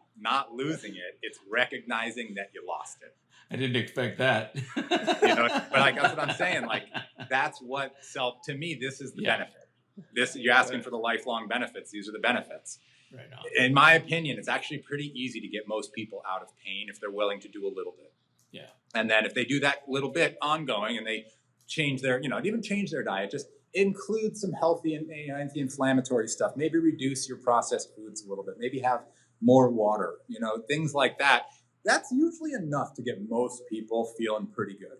Speaker 2: losing it. It's recognizing that you lost it.
Speaker 1: I didn't expect that.
Speaker 2: But that's what I'm saying. Like, that's what to me, this is the benefit. You're asking for the lifelong benefits. These are the benefits.
Speaker 1: Right on.
Speaker 2: In my opinion, it's actually pretty easy to get most people out of pain if they're willing to do a little bit.
Speaker 1: Yeah.
Speaker 2: And then if they do that little bit ongoing, and they change their, even change their diet, just include some healthy and anti-inflammatory stuff, maybe reduce your processed foods a little bit, maybe have more water, things like that. That's usually enough to get most people feeling pretty good.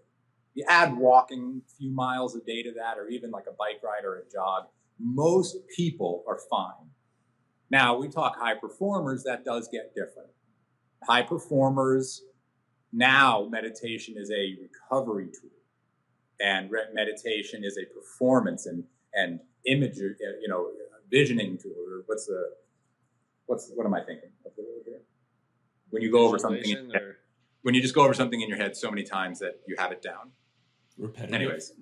Speaker 2: You add walking a few miles a day to that, or even like a bike ride or a jog, most people are fine. Now, we talk high performers, that does get different. High performers, now meditation is a recovery tool, and meditation is a performance and image, visioning tool. Or what am I thinking? When you go over something, when you just go over something in your head so many times that you have it down.
Speaker 1: Repetitive.
Speaker 2: Just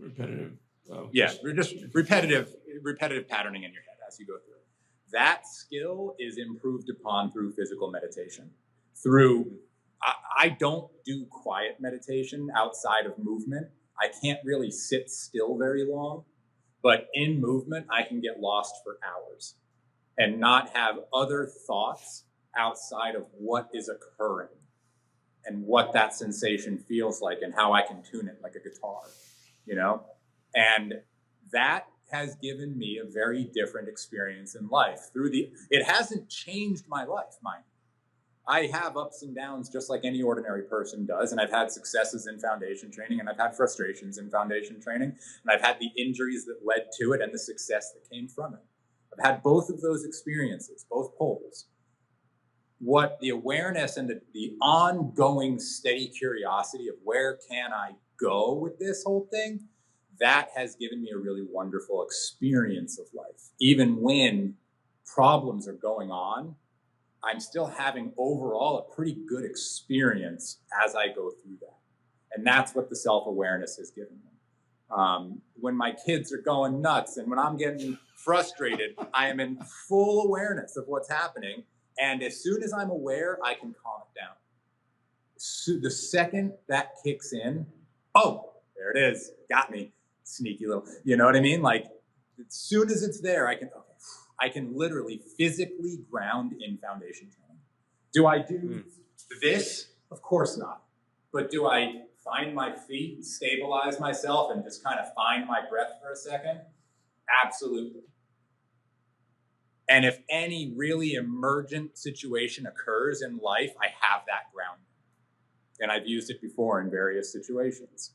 Speaker 2: repetitive patterning in your head as you go through it. That skill is improved upon through physical meditation. I don't do quiet meditation outside of movement. I can't really sit still very long, but in movement, I can get lost for hours and not have other thoughts outside of what is occurring and what that sensation feels like and how I can tune it like a guitar, and that has given me a very different experience in life. It hasn't changed my life, mind. I have ups and downs just like any ordinary person does, and I've had successes in foundation training, and I've had frustrations in foundation training, and I've had the injuries that led to it and the success that came from it. I've had both of those experiences, both poles. What the awareness and the ongoing steady curiosity of where can I go with this whole thing, that has given me a really wonderful experience of life. Even when problems are going on, I'm still having overall a pretty good experience as I go through that. And that's what the self-awareness has given me. When my kids are going nuts and when I'm getting frustrated, I am in full awareness of what's happening. And as soon as I'm aware, I can calm it down. So the second that kicks in, oh, there it is. Got me. Sneaky little, you know what I mean? Like, as soon as it's there, I can literally physically ground in foundation training. Do I do this? Of course not. But do I find my feet, stabilize myself, and just kind of find my breath for a second? Absolutely. And if any really emergent situation occurs in life, I have that grounding. And I've used it before in various situations.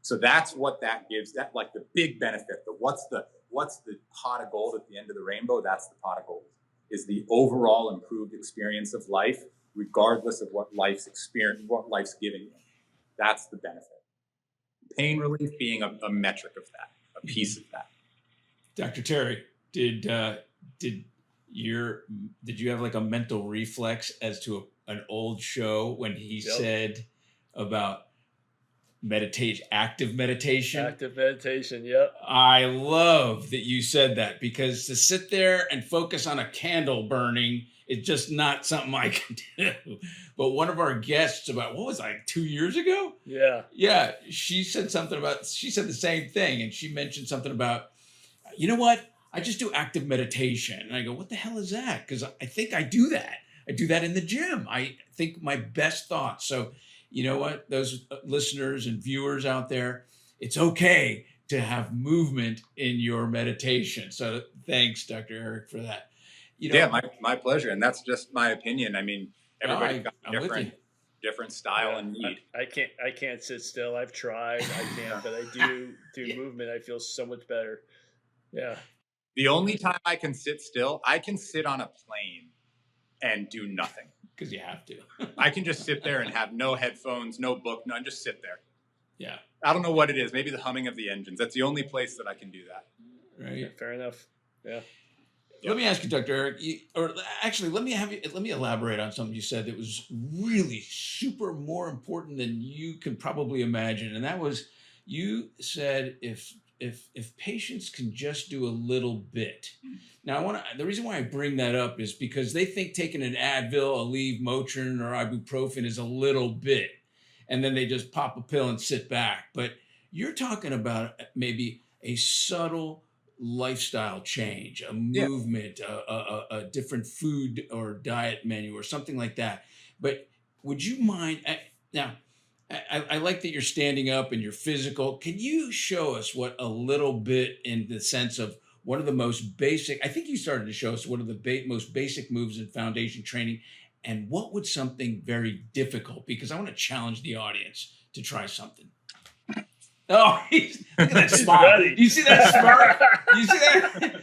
Speaker 2: So that's what that gives, that like the big benefit, what's the pot of gold at the end of the rainbow? That's the pot of gold, is the overall improved experience of life, regardless of what life's giving you. That's the benefit. Pain relief being a metric of that, a piece of that.
Speaker 1: Dr. Terry, did you have like a mental reflex as to an old show when he said about active meditation?
Speaker 3: Active meditation, yep.
Speaker 1: I love that you said that, because to sit there and focus on a candle burning is just not something I can do. But one of our guests about, what was it, like 2 years ago? Yeah. She said the same thing. And she mentioned something about, you know what? I just do active meditation. And I go, what the hell is that? Because I think I do that. I do that in the gym. I think my best thoughts. So you know what, those listeners and viewers out there, it's okay to have movement in your meditation. So thanks, Dr. Eric, for that.
Speaker 2: My pleasure. And that's just my opinion. I mean, everybody's got different style and need.
Speaker 3: I can't sit still. I've tried. I can't, but I do movement. I feel so much better. Yeah.
Speaker 2: The only time I can sit still, I can sit on a plane and do nothing.
Speaker 1: Because you have to.
Speaker 2: I can just sit there and have no headphones, no book, and just sit there.
Speaker 1: Yeah.
Speaker 2: I don't know what it is. Maybe the humming of the engines. That's the only place that I can do that.
Speaker 1: Right.
Speaker 3: Yeah, fair enough. Yeah.
Speaker 1: Let me ask you, Dr. Eric, let me elaborate on something you said that was really super more important than you can probably imagine. And that was, you said if patients can just do a little bit. Now, the reason why I bring that up is because they think taking an Advil, Aleve, Motrin, or ibuprofen is a little bit, and then they just pop a pill and sit back. But you're talking about maybe a subtle lifestyle change, a movement, a different food or diet menu or something like that. But would you mind now? I like that you're standing up and you're physical. Can you show us what a little bit, in the sense of one of the most basic, I think you started to show us one of the most basic moves in foundation training, and what would something very difficult, because I want to challenge the audience to try something. Oh, look at that smile. You see that smirk? You see that?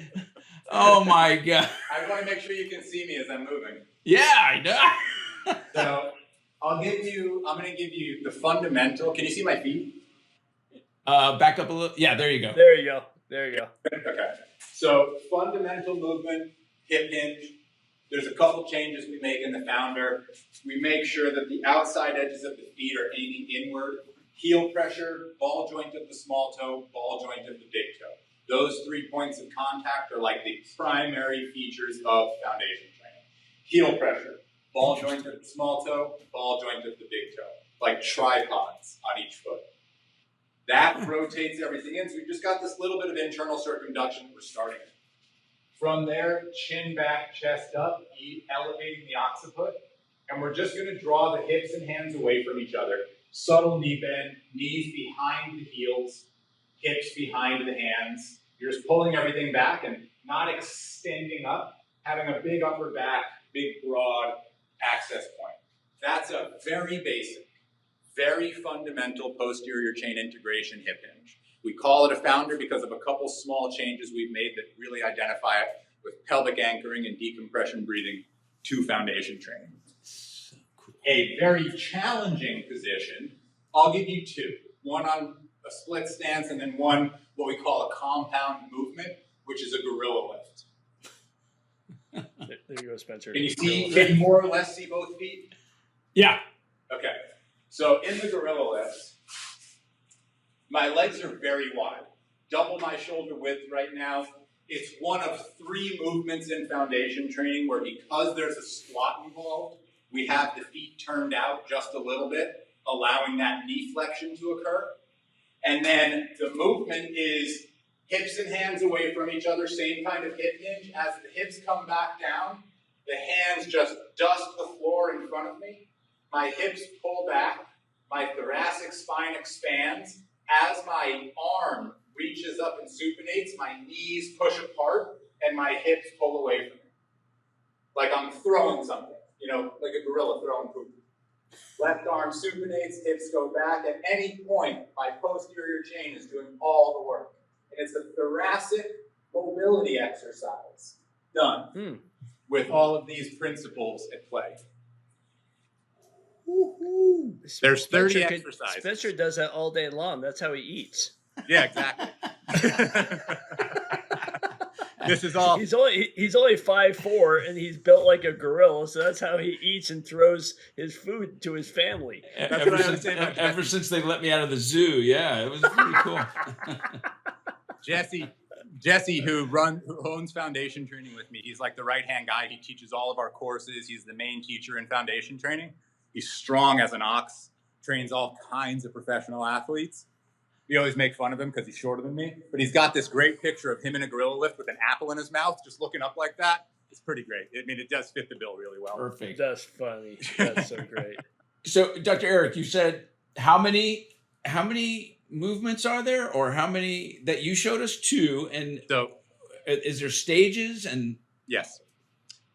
Speaker 1: Oh my God.
Speaker 2: I want to make sure you can see me as I'm moving.
Speaker 1: Yeah, I know.
Speaker 2: So I'm going to give you the fundamental. Can you see my feet?
Speaker 1: Back up a little. Yeah, there you go.
Speaker 3: There you go.
Speaker 2: Okay. So fundamental movement, hip hinge. There's a couple changes we make in the founder. We make sure that the outside edges of the feet are aiming inward. Heel pressure, ball joint of the small toe, ball joint of the big toe. Those 3 points of contact are like the primary features of foundation training. Heel pressure, ball joint of the small toe, ball joint of the big toe, like tripods on each foot. That rotates everything in, so we've just got this little bit of internal circumduction that we're starting with. From there, chin back, chest up, elevating the occiput, and we're just going to draw the hips and hands away from each other. Subtle knee bend, knees behind the heels, hips behind the hands. You're just pulling everything back and not extending up, having a big upper back, big broad access point. That's a very basic, very fundamental posterior chain integration hip hinge. We call it a founder because of a couple small changes we've made that really identify it with pelvic anchoring and decompression breathing to foundation training. A very challenging position, I'll give you two. One on a split stance and then one what we call a compound movement, which is a gorilla lift.
Speaker 3: There you go, Spencer.
Speaker 2: Can you more or less see both feet?
Speaker 1: Yeah.
Speaker 2: Okay. So in the gorilla lift, my legs are very wide. Double my shoulder width right now. It's one of 3 movements in foundation training where, because there's a squat involved, we have the feet turned out just a little bit, allowing that knee flexion to occur. And then the movement is hips and hands away from each other, same kind of hip hinge. As the hips come back down, the hands just dust the floor in front of me. My hips pull back, my thoracic spine expands. As my arm reaches up and supinates, my knees push apart and my hips pull away from me. Like I'm throwing something, like a gorilla throwing poop. Left arm supinates, hips go back. At any point, my posterior chain is doing all the work. And it's a thoracic mobility exercise done with all of these principles at play. There's 30 exercises.
Speaker 3: Spencer does that all day long. That's how he eats.
Speaker 2: Yeah, exactly. This is all.
Speaker 3: He's only 5'4", and he's built like a gorilla, so that's how he eats and throws his food to his family.
Speaker 1: Ever since they let me out of the zoo, yeah, it was pretty cool.
Speaker 2: Jesse, who owns foundation training with me, he's like the right-hand guy. He teaches all of our courses. He's the main teacher in foundation training. He's strong as an ox, trains all kinds of professional athletes. We always make fun of him because he's shorter than me, but he's got this great picture of him in a gorilla lift with an apple in his mouth, just looking up like that. It's pretty great. I mean, it does fit the bill really well.
Speaker 1: Perfect.
Speaker 3: That's funny. That's so great.
Speaker 1: So, Dr. Eric, you said how many movements are there, or how many that you showed us? 2, and
Speaker 2: so
Speaker 1: is there stages? And
Speaker 2: yes,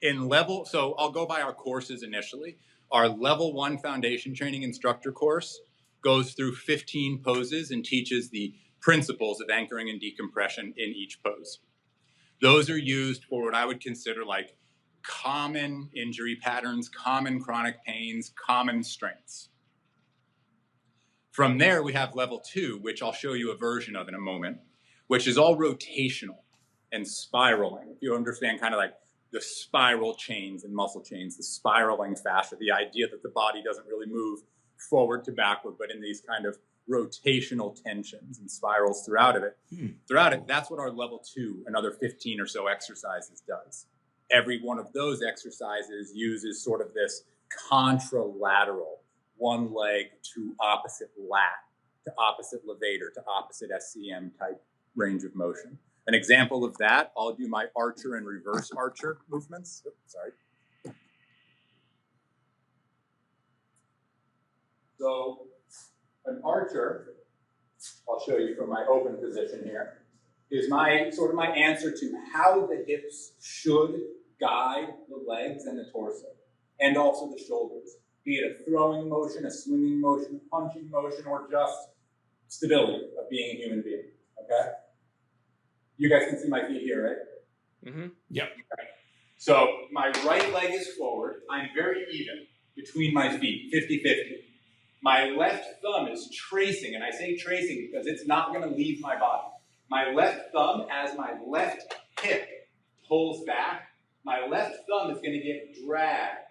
Speaker 2: so I'll go by our courses initially. Our level 1 foundation training instructor course goes through 15 poses and teaches the principles of anchoring and decompression in each pose. Those are used for what I would consider like common injury patterns, common chronic pains, common strengths. From there, we have level 2, which I'll show you a version of in a moment, which is all rotational and spiraling. If you understand kind of like the spiral chains and muscle chains, the spiraling fascia, the idea that the body doesn't really move forward to backward, but in these kind of rotational tensions and spirals throughout it, that's what our level 2, another 15 or so exercises does. Every one of those exercises uses sort of this contralateral, one leg to opposite lat, to opposite levator, to opposite SCM type range of motion. An example of that, I'll do my archer and reverse archer movements. Oops, sorry. So an archer, I'll show you from my open position here, is my answer to how the hips should guide the legs and the torso, and also the shoulders, be it a throwing motion, a swinging motion, a punching motion, or just stability of being a human being, okay? You guys can see my feet here, right?
Speaker 3: Mm-hmm.
Speaker 1: Yep.
Speaker 2: Okay. So my right leg is forward. I'm very even between my feet, 50-50. My left thumb is tracing, and I say tracing because it's not going to leave my body. My left thumb, as my left hip pulls back, my left thumb is going to get dragged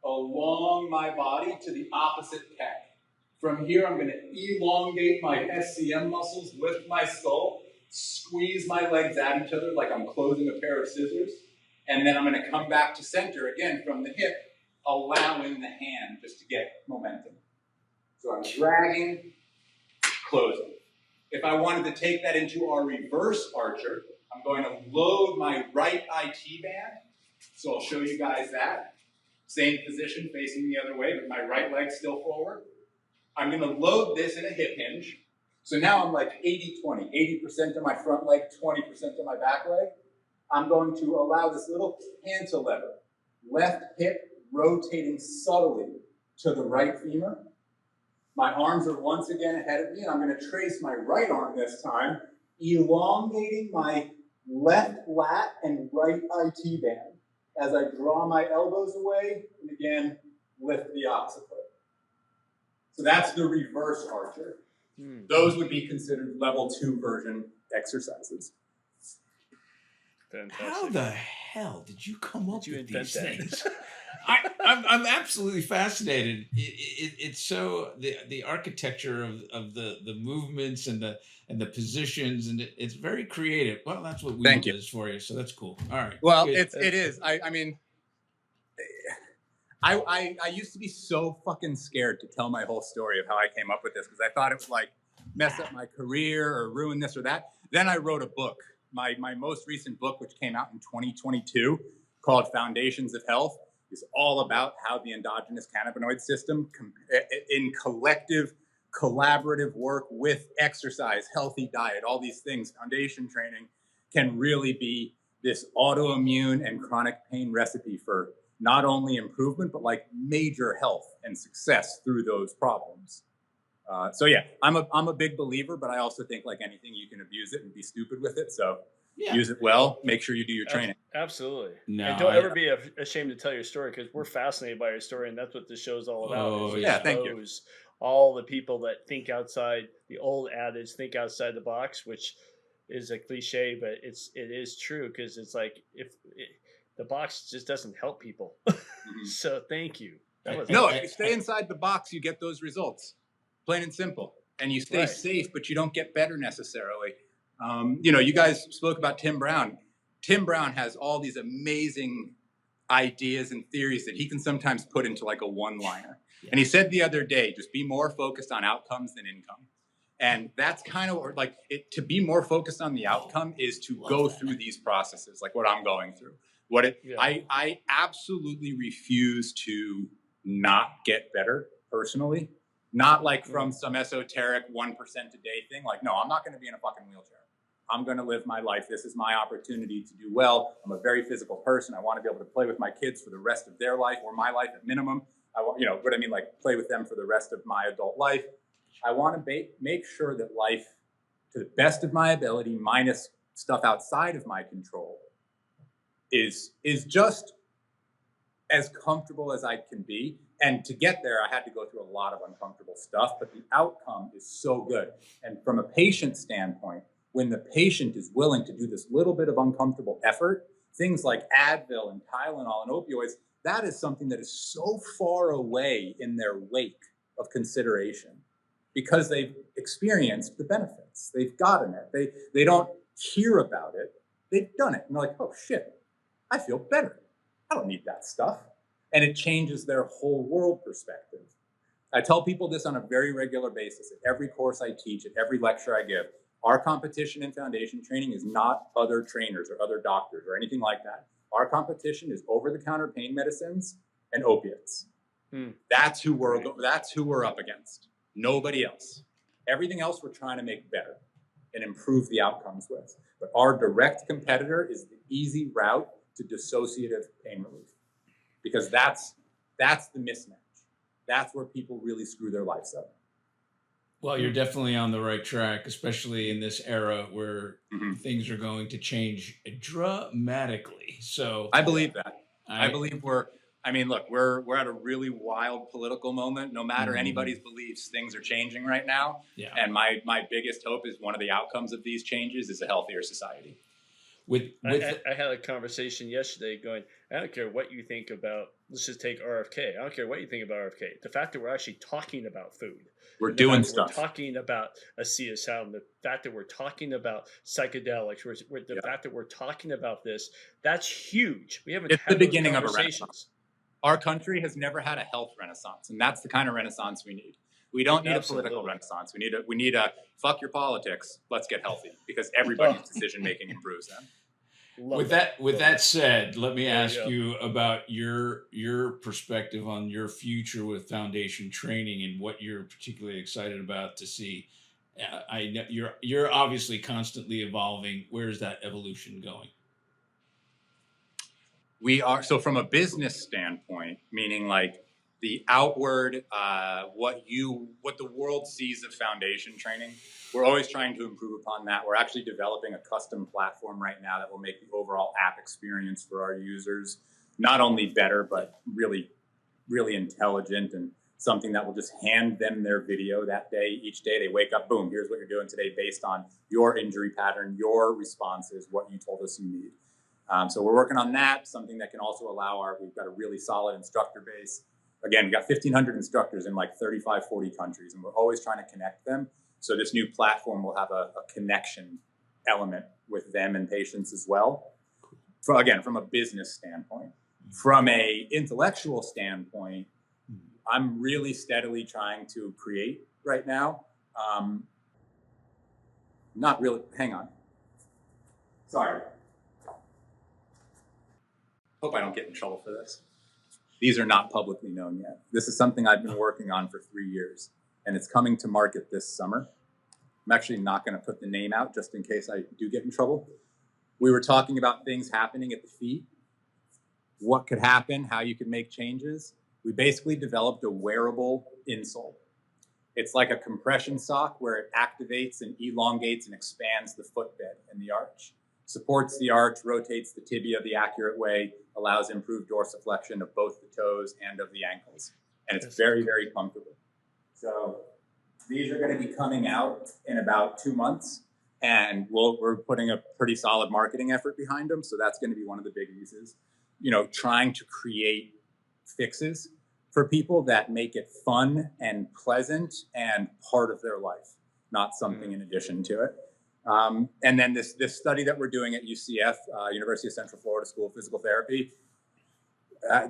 Speaker 2: along my body to the opposite pec. From here, I'm going to elongate my SCM muscles, lift my skull, squeeze my legs at each other like I'm closing a pair of scissors, and then I'm going to come back to center again from the hip, allowing the hand just to get momentum. So I'm dragging, closing. If I wanted to take that into our reverse archer, I'm going to load my right IT band. So I'll show you guys that. Same position, facing the other way, but my right leg still forward. I'm going to load this in a hip hinge. So now I'm like 80-20, 80% of my front leg, 20% of my back leg. I'm going to allow this little cantilever, left hip rotating subtly to the right femur. My arms are once again ahead of me, and I'm going to trace my right arm this time, elongating my left lat and right IT band as I draw my elbows away, and again, lift the opposite foot. So that's the reverse archer. Those would be considered level 2 version exercises.
Speaker 3: Fantastic.
Speaker 1: How the hell did you come up with these things? I'm absolutely fascinated. It's so the architecture of the movements and the positions, and it's very creative. Well, that's what we is for you, so that's cool. All right.
Speaker 2: Well,
Speaker 1: good.
Speaker 2: it is. I mean, I used to be so fucking scared to tell my whole story of how I came up with this because I thought it would like mess up my career or ruin this or that. Then I wrote a book. My most recent book, which came out in 2022, called Foundations of Health, is all about how the endogenous cannabinoid system, in collective, collaborative work with exercise, healthy diet, all these things, foundation training, can really be this autoimmune and chronic pain recipe for not only improvement, but like major health and success through those problems. So yeah, I'm a big believer, but I also think like anything, you can abuse it and be stupid with it. So use it well. Make sure you do your training.
Speaker 3: Absolutely.
Speaker 1: No,
Speaker 3: And don't ever be ashamed to tell your story, because we're fascinated by your story, and that's what this show's all about.
Speaker 1: Oh,
Speaker 3: is
Speaker 2: yeah, thank you.
Speaker 3: expose all the people that think outside the old adage, think outside the box, which is a cliche, but it is true, because it's like the box just doesn't help people. So thank you. That was
Speaker 2: No, if you stay inside the box, you get those results. Plain and simple. And you stay
Speaker 3: Right.
Speaker 2: safe, but you don't get better necessarily. You know, you guys spoke about Tim Brown. Tim Brown has all these amazing ideas and theories that he can sometimes put into like a one-liner. Yeah. And he said the other day, just be more focused on outcomes than income. And that's kind of like to be more focused on the outcome is to go through these processes, like what I'm going through. I absolutely refuse to not get better personally. Not like from some esoteric 1% a day thing. Like, no, I'm not going to be in a fucking wheelchair. I'm going to live my life. This is my opportunity to do well. I'm a very physical person. I want to be able to play with my kids for the rest of their life, or my life at minimum. I want, you know what I mean? Like play with them for the rest of my adult life. I want to make sure that life, to the best of my ability, minus stuff outside of my control, is just as comfortable as I can be. And to get there, I had to go through a lot of uncomfortable stuff, but the outcome is so good. And from a patient standpoint, when the patient is willing to do this little bit of uncomfortable effort, things like Advil and Tylenol and opioids, that is something that is so far away in their wake of consideration because they've experienced the benefits. They've gotten it. They don't hear about it. They've done it. And they're like, oh shit, I feel better. I don't need that stuff. And it changes their whole world perspective. I tell people this on a very regular basis. At every course I teach, at every lecture I give, our competition in foundation training is not other trainers or other doctors or anything like that. Our competition is over-the-counter pain medicines and opiates. That's who we're up against. Nobody else. Everything else we're trying to make better and improve the outcomes with. But our direct competitor is the easy route to dissociative pain relief. Because that's the mismatch. That's where people really screw their lives up.
Speaker 1: Well, you're definitely on the right track, especially in this era where things are going to change dramatically. So
Speaker 2: I believe that. I believe we're at a really wild political moment. No matter anybody's beliefs, things are changing right now. Yeah. And my biggest hope is one of the outcomes of these changes is a healthier society.
Speaker 3: I had a conversation yesterday going, I don't care what you think about, let's just take RFK. I don't care what you think about RFK. The fact that we're actually talking about food.
Speaker 2: We're doing stuff.
Speaker 3: We're talking about a CSL, the fact that we're talking about psychedelics, the fact that we're talking about this, that's huge. We haven't had the beginning of a renaissance.
Speaker 2: Our country has never had a health renaissance, and that's the kind of renaissance we need. We don't need a political renaissance. We need a fuck your politics. Let's get healthy because everybody's decision making improves then.
Speaker 1: With that said, let me ask you about your perspective on your future with foundation training and what you're particularly excited about to see. I know you're obviously constantly evolving. Where's that evolution going?
Speaker 2: We are, so from a business standpoint, meaning like the outward, what the world sees of foundation training, we're always trying to improve upon that. We're actually developing a custom platform right now that will make the overall app experience for our users not only better, but really, really intelligent, and something that will just hand them their video that day. Each day they wake up, boom, here's what you're doing today based on your injury pattern, your responses, what you told us you need. So we're working on that, something that can also allow we've got a really solid instructor base. Again, we've got 1,500 instructors in like 35, 40 countries, and we're always trying to connect them. So this new platform will have a connection element with them and patients as well. From a business standpoint. From a intellectual standpoint, I'm really steadily trying to create right now. Not really, hang on. Sorry. Hope I don't get in trouble for this. These are not publicly known yet. This is something I've been working on for 3 years, and it's coming to market this summer. I'm actually not going to put the name out just in case I do get in trouble. We were talking about things happening at the feet. what could happen, how you could make changes, we basically developed a wearable insole. It's like a compression sock where it activates and elongates and expands the footbed and the arch, supports the arch, rotates the tibia the accurate way, allows improved dorsiflexion of both the toes and of the ankles. And it's very, very comfortable. So these are going to be coming out in about 2 months, and we're putting a pretty solid marketing effort behind them. So that's going to be one of the big uses, trying to create fixes for people that make it fun and pleasant and part of their life, not something in addition to it. And then this study that we're doing at UCF, University of Central Florida School of Physical Therapy,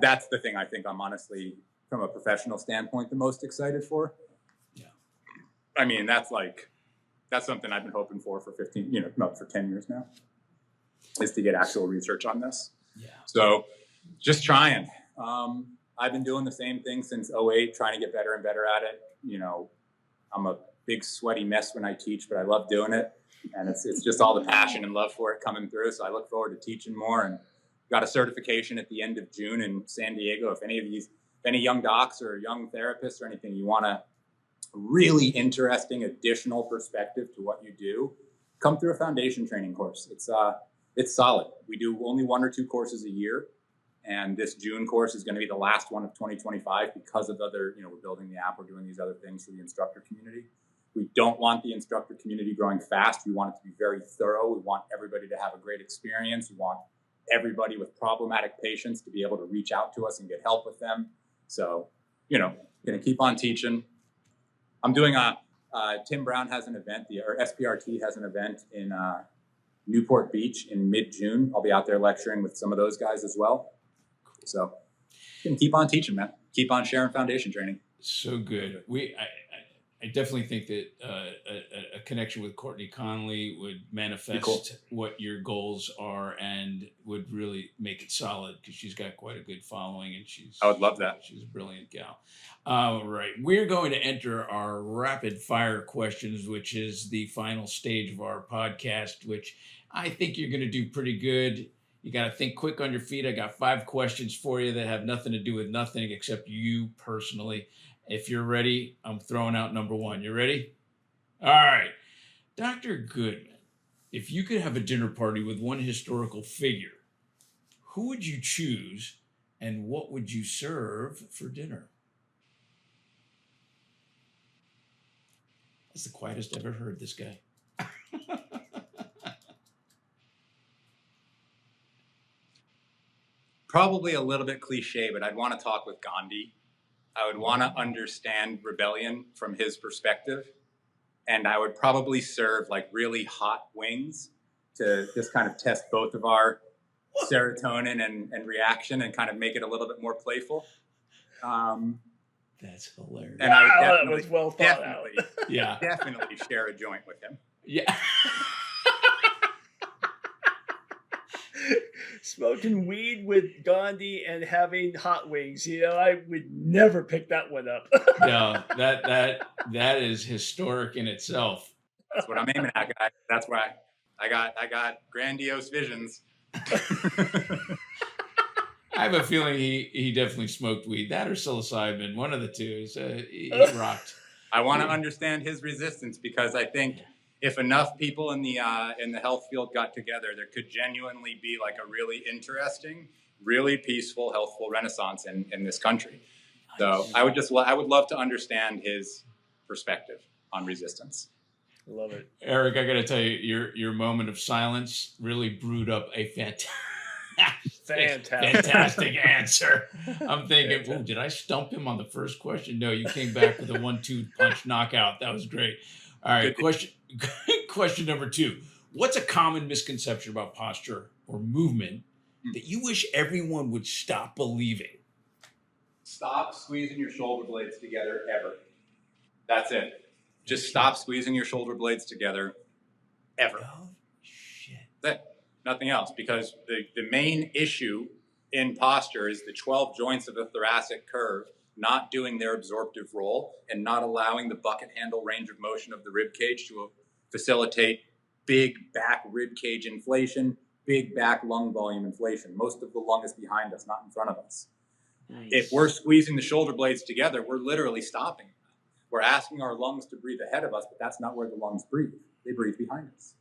Speaker 2: that's the thing I think I'm honestly, from a professional standpoint, the most excited for. Yeah. I mean, that's something I've been hoping for 10 years now, is to get actual research on this. Yeah. So just trying. I've been doing the same thing since 2008, trying to get better and better at it. I'm a big sweaty mess when I teach, but I love doing it. And it's just all the passion and love for it coming through. So I look forward to teaching more, and got a certification at the end of June in San Diego. If any young docs or young therapists or anything, you want a really interesting additional perspective to what you do, come through a foundation training course. It's solid. We do only 1 or 2 courses a year. And this June course is going to be the last one of 2025 because of we're building the app, we're doing these other things for the instructor community. We don't want the instructor community growing fast. We want it to be very thorough. We want everybody to have a great experience. We want everybody with problematic patients to be able to reach out to us and get help with them. So, going to keep on teaching. I'm doing Tim Brown has an event, or SPRT has an event in Newport Beach in mid-June. I'll be out there lecturing with some of those guys as well. So you can keep on teaching, man. Keep on sharing foundation training.
Speaker 1: So good. I definitely think that a connection with Courtney Conley would manifest what your goals are and would really make it solid, because she's got quite a good following, and
Speaker 2: I would love that.
Speaker 1: She's a brilliant gal. All right. We're going to enter our rapid fire questions, which is the final stage of our podcast, which I think you're going to do pretty good. You got to think quick on your feet. I got 5 questions for you that have nothing to do with nothing except you personally. If you're ready, I'm throwing out number 1. You ready? All right. Dr. Goodman, if you could have a dinner party with one historical figure, who would you choose and what would you serve for dinner? That's the quietest I've ever heard this guy.
Speaker 2: Probably a little bit cliche, but I'd want to talk with Gandhi. I would want to understand rebellion from his perspective. And I would probably serve really hot wings to just kind of test both of our serotonin and reaction and kind of make it a little bit more playful.
Speaker 1: That's hilarious.
Speaker 2: And I would
Speaker 3: that was well thought out.
Speaker 2: Definitely share a joint with him.
Speaker 1: Yeah.
Speaker 3: Smoking weed with Gandhi and having hot wings. I would never pick that one up.
Speaker 1: No, that is historic in itself.
Speaker 2: That's what I'm aiming at, guys. That's why I got grandiose visions.
Speaker 1: I have a feeling he definitely smoked weed. That or psilocybin, one of the two. He rocked.
Speaker 2: I want to understand his resistance, because I think if enough people in the health field got together, there could genuinely be a really interesting, really peaceful, healthful renaissance in this country. So I would love to understand his perspective on resistance.
Speaker 3: Love it.
Speaker 1: Eric, I got to tell you, your moment of silence really brewed up a fantastic answer. I'm thinking, did I stump him on the first question? No, you came back with a 1-2 punch knockout. That was great. All right, question number 2. What's a common misconception about posture or movement that you wish everyone would stop believing?
Speaker 2: Stop squeezing your shoulder blades together ever. That's it. Just stop squeezing your shoulder blades together ever.
Speaker 1: Oh, shit.
Speaker 2: Nothing else, because the main issue in posture is the 12 joints of the thoracic curve not doing their absorptive role and not allowing the bucket handle range of motion of the rib cage to facilitate big back rib cage inflation, big back lung volume inflation. Most of the lung is behind us, not in front of us.
Speaker 3: Nice.
Speaker 2: If we're squeezing the shoulder blades together, we're literally stopping. We're asking our lungs to breathe ahead of us, but that's not where the lungs breathe. They breathe behind us.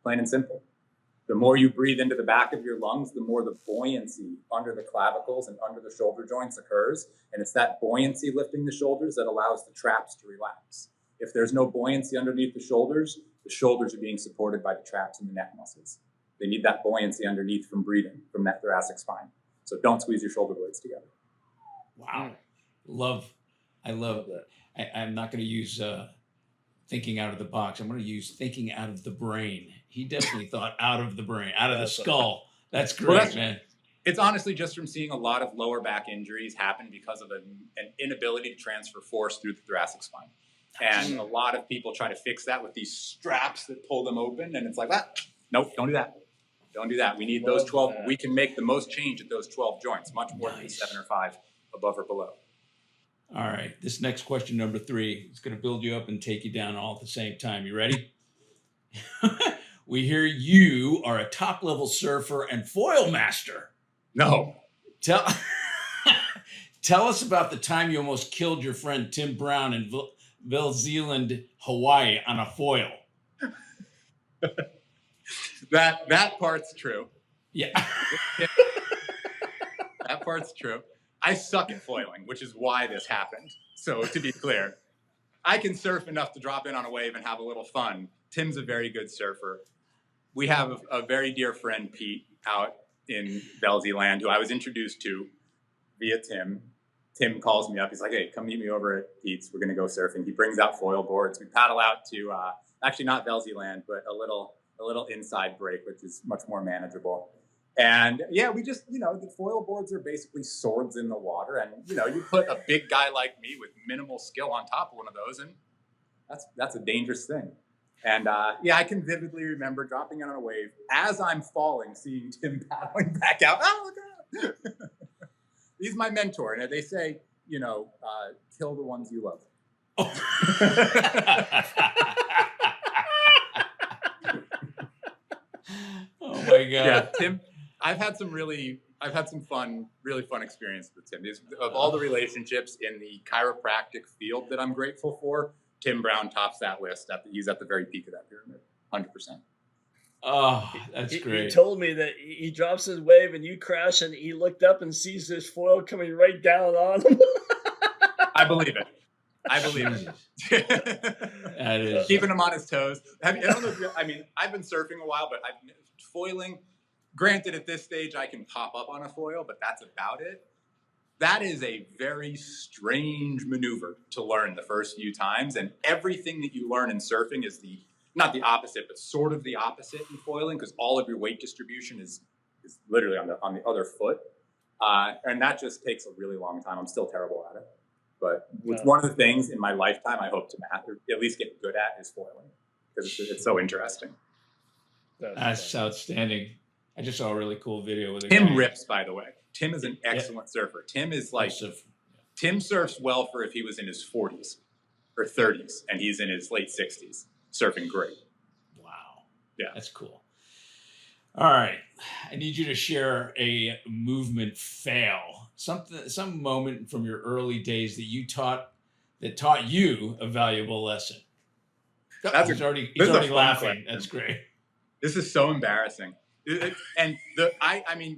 Speaker 2: Plain and simple. The more you breathe into the back of your lungs, the more the buoyancy under the clavicles and under the shoulder joints occurs. And it's that buoyancy lifting the shoulders that allows the traps to relax. If there's no buoyancy underneath the shoulders are being supported by the traps and the neck muscles. They need that buoyancy underneath from breathing, from that thoracic spine. So don't squeeze your shoulder blades together.
Speaker 1: Wow. I love that. I'm not going to use thinking out of the box. I'm going to use thinking out of the brain. He definitely thought out of the brain, out of the skull. That's great, man.
Speaker 2: It's honestly just from seeing a lot of lower back injuries happen because of an inability to transfer force through the thoracic spine. And a lot of people try to fix that with these straps that pull them open. And it's like, nope, don't do that. Don't do that. We need those 12. We can make the most change at those 12 joints, much more than 7 or 5 above or below.
Speaker 1: All right. This next question, number 3, is going to build you up and take you down all at the same time. You ready? We hear you are a top-level surfer and foil master.
Speaker 2: No.
Speaker 1: Tell us about the time you almost killed your friend Tim Brown in Zealand, Hawaii on a foil.
Speaker 2: That part's true.
Speaker 1: Yeah.
Speaker 2: That part's true. I suck at foiling, which is why this happened. So to be clear, I can surf enough to drop in on a wave and have a little fun. Tim's a very good surfer. We have a very dear friend, Pete, out in Land, who I was introduced to via Tim. Tim calls me up. He's like, hey, come meet me over at Pete's. We're going to go surfing. He brings out foil boards. We paddle out to, actually not Land, but a little inside break, which is much more manageable. And yeah, we just, the foil boards are basically swords in the water. And, you put a big guy like me with minimal skill on top of one of those, and that's a dangerous thing. And I can vividly remember dropping in on a wave as I'm falling, seeing Tim paddling back out. Oh, God. He's my mentor. And they say, kill the ones you love.
Speaker 1: Oh. Oh my God.
Speaker 2: Yeah, Tim, I've had some really fun experience with Tim. Of all the relationships in the chiropractic field that I'm grateful for, Tim Brown tops that list. He's at the very peak of that pyramid, 100%.
Speaker 1: Oh, that's great.
Speaker 3: He told me that he drops his wave and you crash, and he looked up and sees this foil coming right down on him.
Speaker 2: I believe it.
Speaker 1: That is
Speaker 2: keeping him on his toes. I've been surfing a while, but foiling. Granted, at this stage, I can pop up on a foil, but that's about it. That is a very strange maneuver to learn the first few times, and everything that you learn in surfing is not the opposite, but sort of the opposite in foiling, because all of your weight distribution is literally on the other foot, and that just takes a really long time. I'm still terrible at it, but it's one of the things in my lifetime I hope to master, at least get good at, is foiling, because it's so interesting.
Speaker 1: That's outstanding. I just saw a really cool video with
Speaker 2: Tim rips, by the way. Tim is an excellent surfer. Tim is Tim surfs well for if he was in his 40s or 30s, and he's in his late 60s, surfing great.
Speaker 1: Wow.
Speaker 2: Yeah.
Speaker 1: That's cool. All right. I need you to share a movement fail. Some moment from your early days that taught you a valuable lesson. He's already laughing. That's great.
Speaker 2: This is so embarrassing. And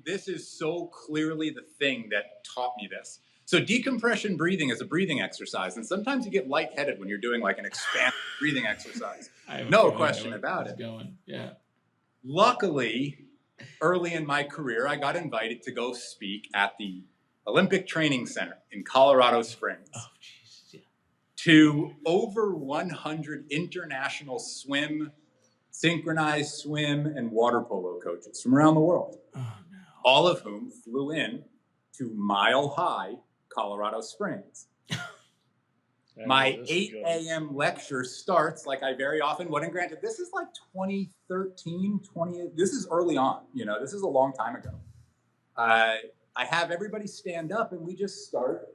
Speaker 2: this is so clearly the thing that taught me this. So decompression breathing is a breathing exercise, and sometimes you get lightheaded when you're doing like an expanded breathing exercise. No question about it.
Speaker 1: Yeah.
Speaker 2: Luckily, early in my career, I got invited to go speak at the Olympic Training Center in Colorado Springs.
Speaker 1: Oh, Jesus. Yeah.
Speaker 2: To over 100 international synchronized swim, and water polo coaches from around the world, all of whom flew in to Mile High, Colorado Springs. My 8 a.m. lecture starts, like I very often would, and granted, this is like 2013, this is early on, this is a long time ago. I have everybody stand up, and we just start.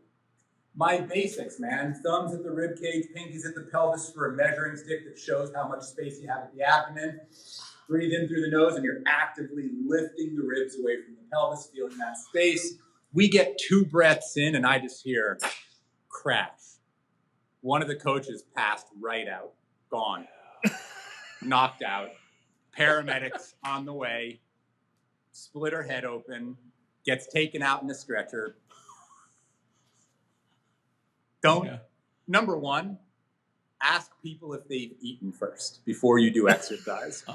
Speaker 2: My basics, man. Thumbs at the rib cage, pinkies at the pelvis for a measuring stick that shows how much space you have at the abdomen. Breathe in through the nose, and you're actively lifting the ribs away from the pelvis, feeling that space. We get 2 breaths in, and I just hear crash. One of the coaches passed right out, gone, knocked out. Paramedics on the way, split her head open, gets taken out in a stretcher. Number one, ask people if they've eaten first before you do exercise.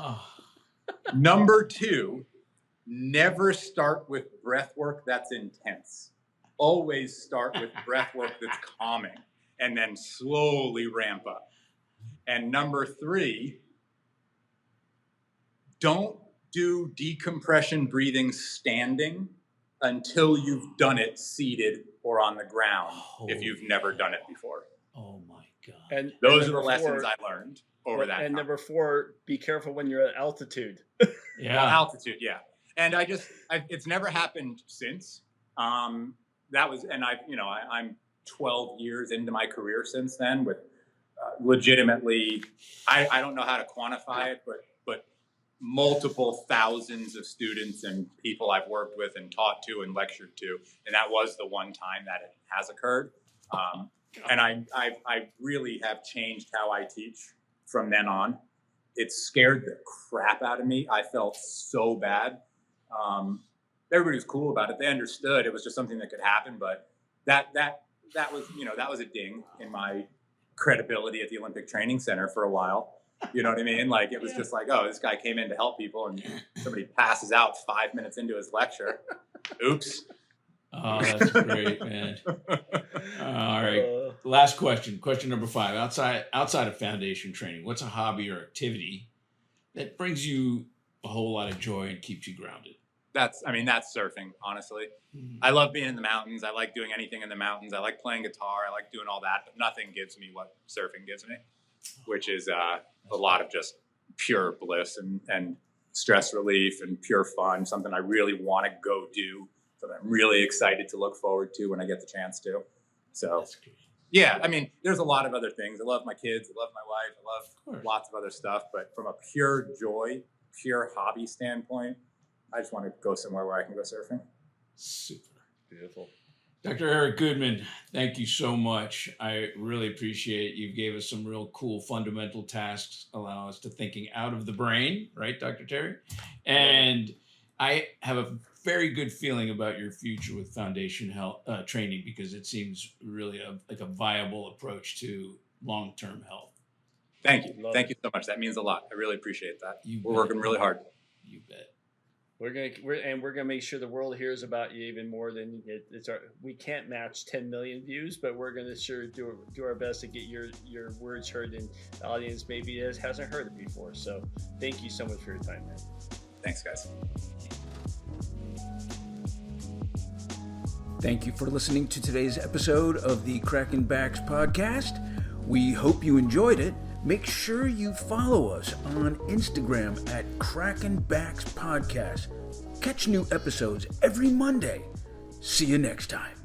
Speaker 2: Number 2, never start with breath work that's intense. Always start with breath work that's calming and then slowly ramp up. And number 3, don't do decompression breathing standing until you've done it seated or on the ground if you've never done it before.
Speaker 1: Oh my God.
Speaker 2: And those are the lessons I learned over that time.
Speaker 3: And number 4, be careful when you're at altitude.
Speaker 2: Yeah. Well, altitude, yeah. And it's never happened since. I'm 12 years into my career since then with legitimately, I don't know how to quantify it, but multiple thousands of students and people I've worked with and taught to and lectured to. And that was the one time that it has occurred. And I really have changed how I teach from then on. It scared the crap out of me. I felt so bad. Everybody was cool about it. They understood it was just something that could happen, but that was a ding in my credibility at the Olympic Training Center for a while. You know what I mean? Like, it was just like, oh, this guy came in to help people and somebody passes out 5 minutes into his lecture. Oops.
Speaker 1: Oh, that's great, man. All right. Last question. Question number 5. Outside of foundation training, what's a hobby or activity that brings you a whole lot of joy and keeps you grounded?
Speaker 2: That's surfing, honestly. I love being in the mountains. I like doing anything in the mountains. I like playing guitar. I like doing all that, but nothing gives me what surfing gives me, which is a lot of just pure bliss and stress relief and pure fun, something I really want to go do, something I'm really excited to look forward to when I get the chance to. So, yeah, there's a lot of other things. I love my kids. I love my wife. I love lots of other stuff. But from a pure joy, pure hobby standpoint, I just want to go somewhere where I can go surfing.
Speaker 1: Super.
Speaker 3: Beautiful.
Speaker 1: Dr. Eric Goodman, thank you so much. I really appreciate it. You gave us some real cool fundamental tasks, allow us to thinking out of the brain, right, Dr. Terry? And I have a very good feeling about your future with foundation health training, because it seems really like a viable approach to long-term health.
Speaker 2: Thank you. Thank you so much. That means a lot. I really appreciate that. We're working really hard.
Speaker 1: You bet.
Speaker 3: We're gonna make sure the world hears about you even more than we can't match 10 million views, but we're gonna sure do our best to get your words heard in the audience maybe hasn't heard it before. So thank you so much for your time, man.
Speaker 2: Thanks, guys.
Speaker 1: Thank you for listening to today's episode of the Crackin' Backs podcast. We hope you enjoyed it. Make sure you follow us on Instagram at Crackin' Backs Podcast. Catch new episodes every Monday. See you next time.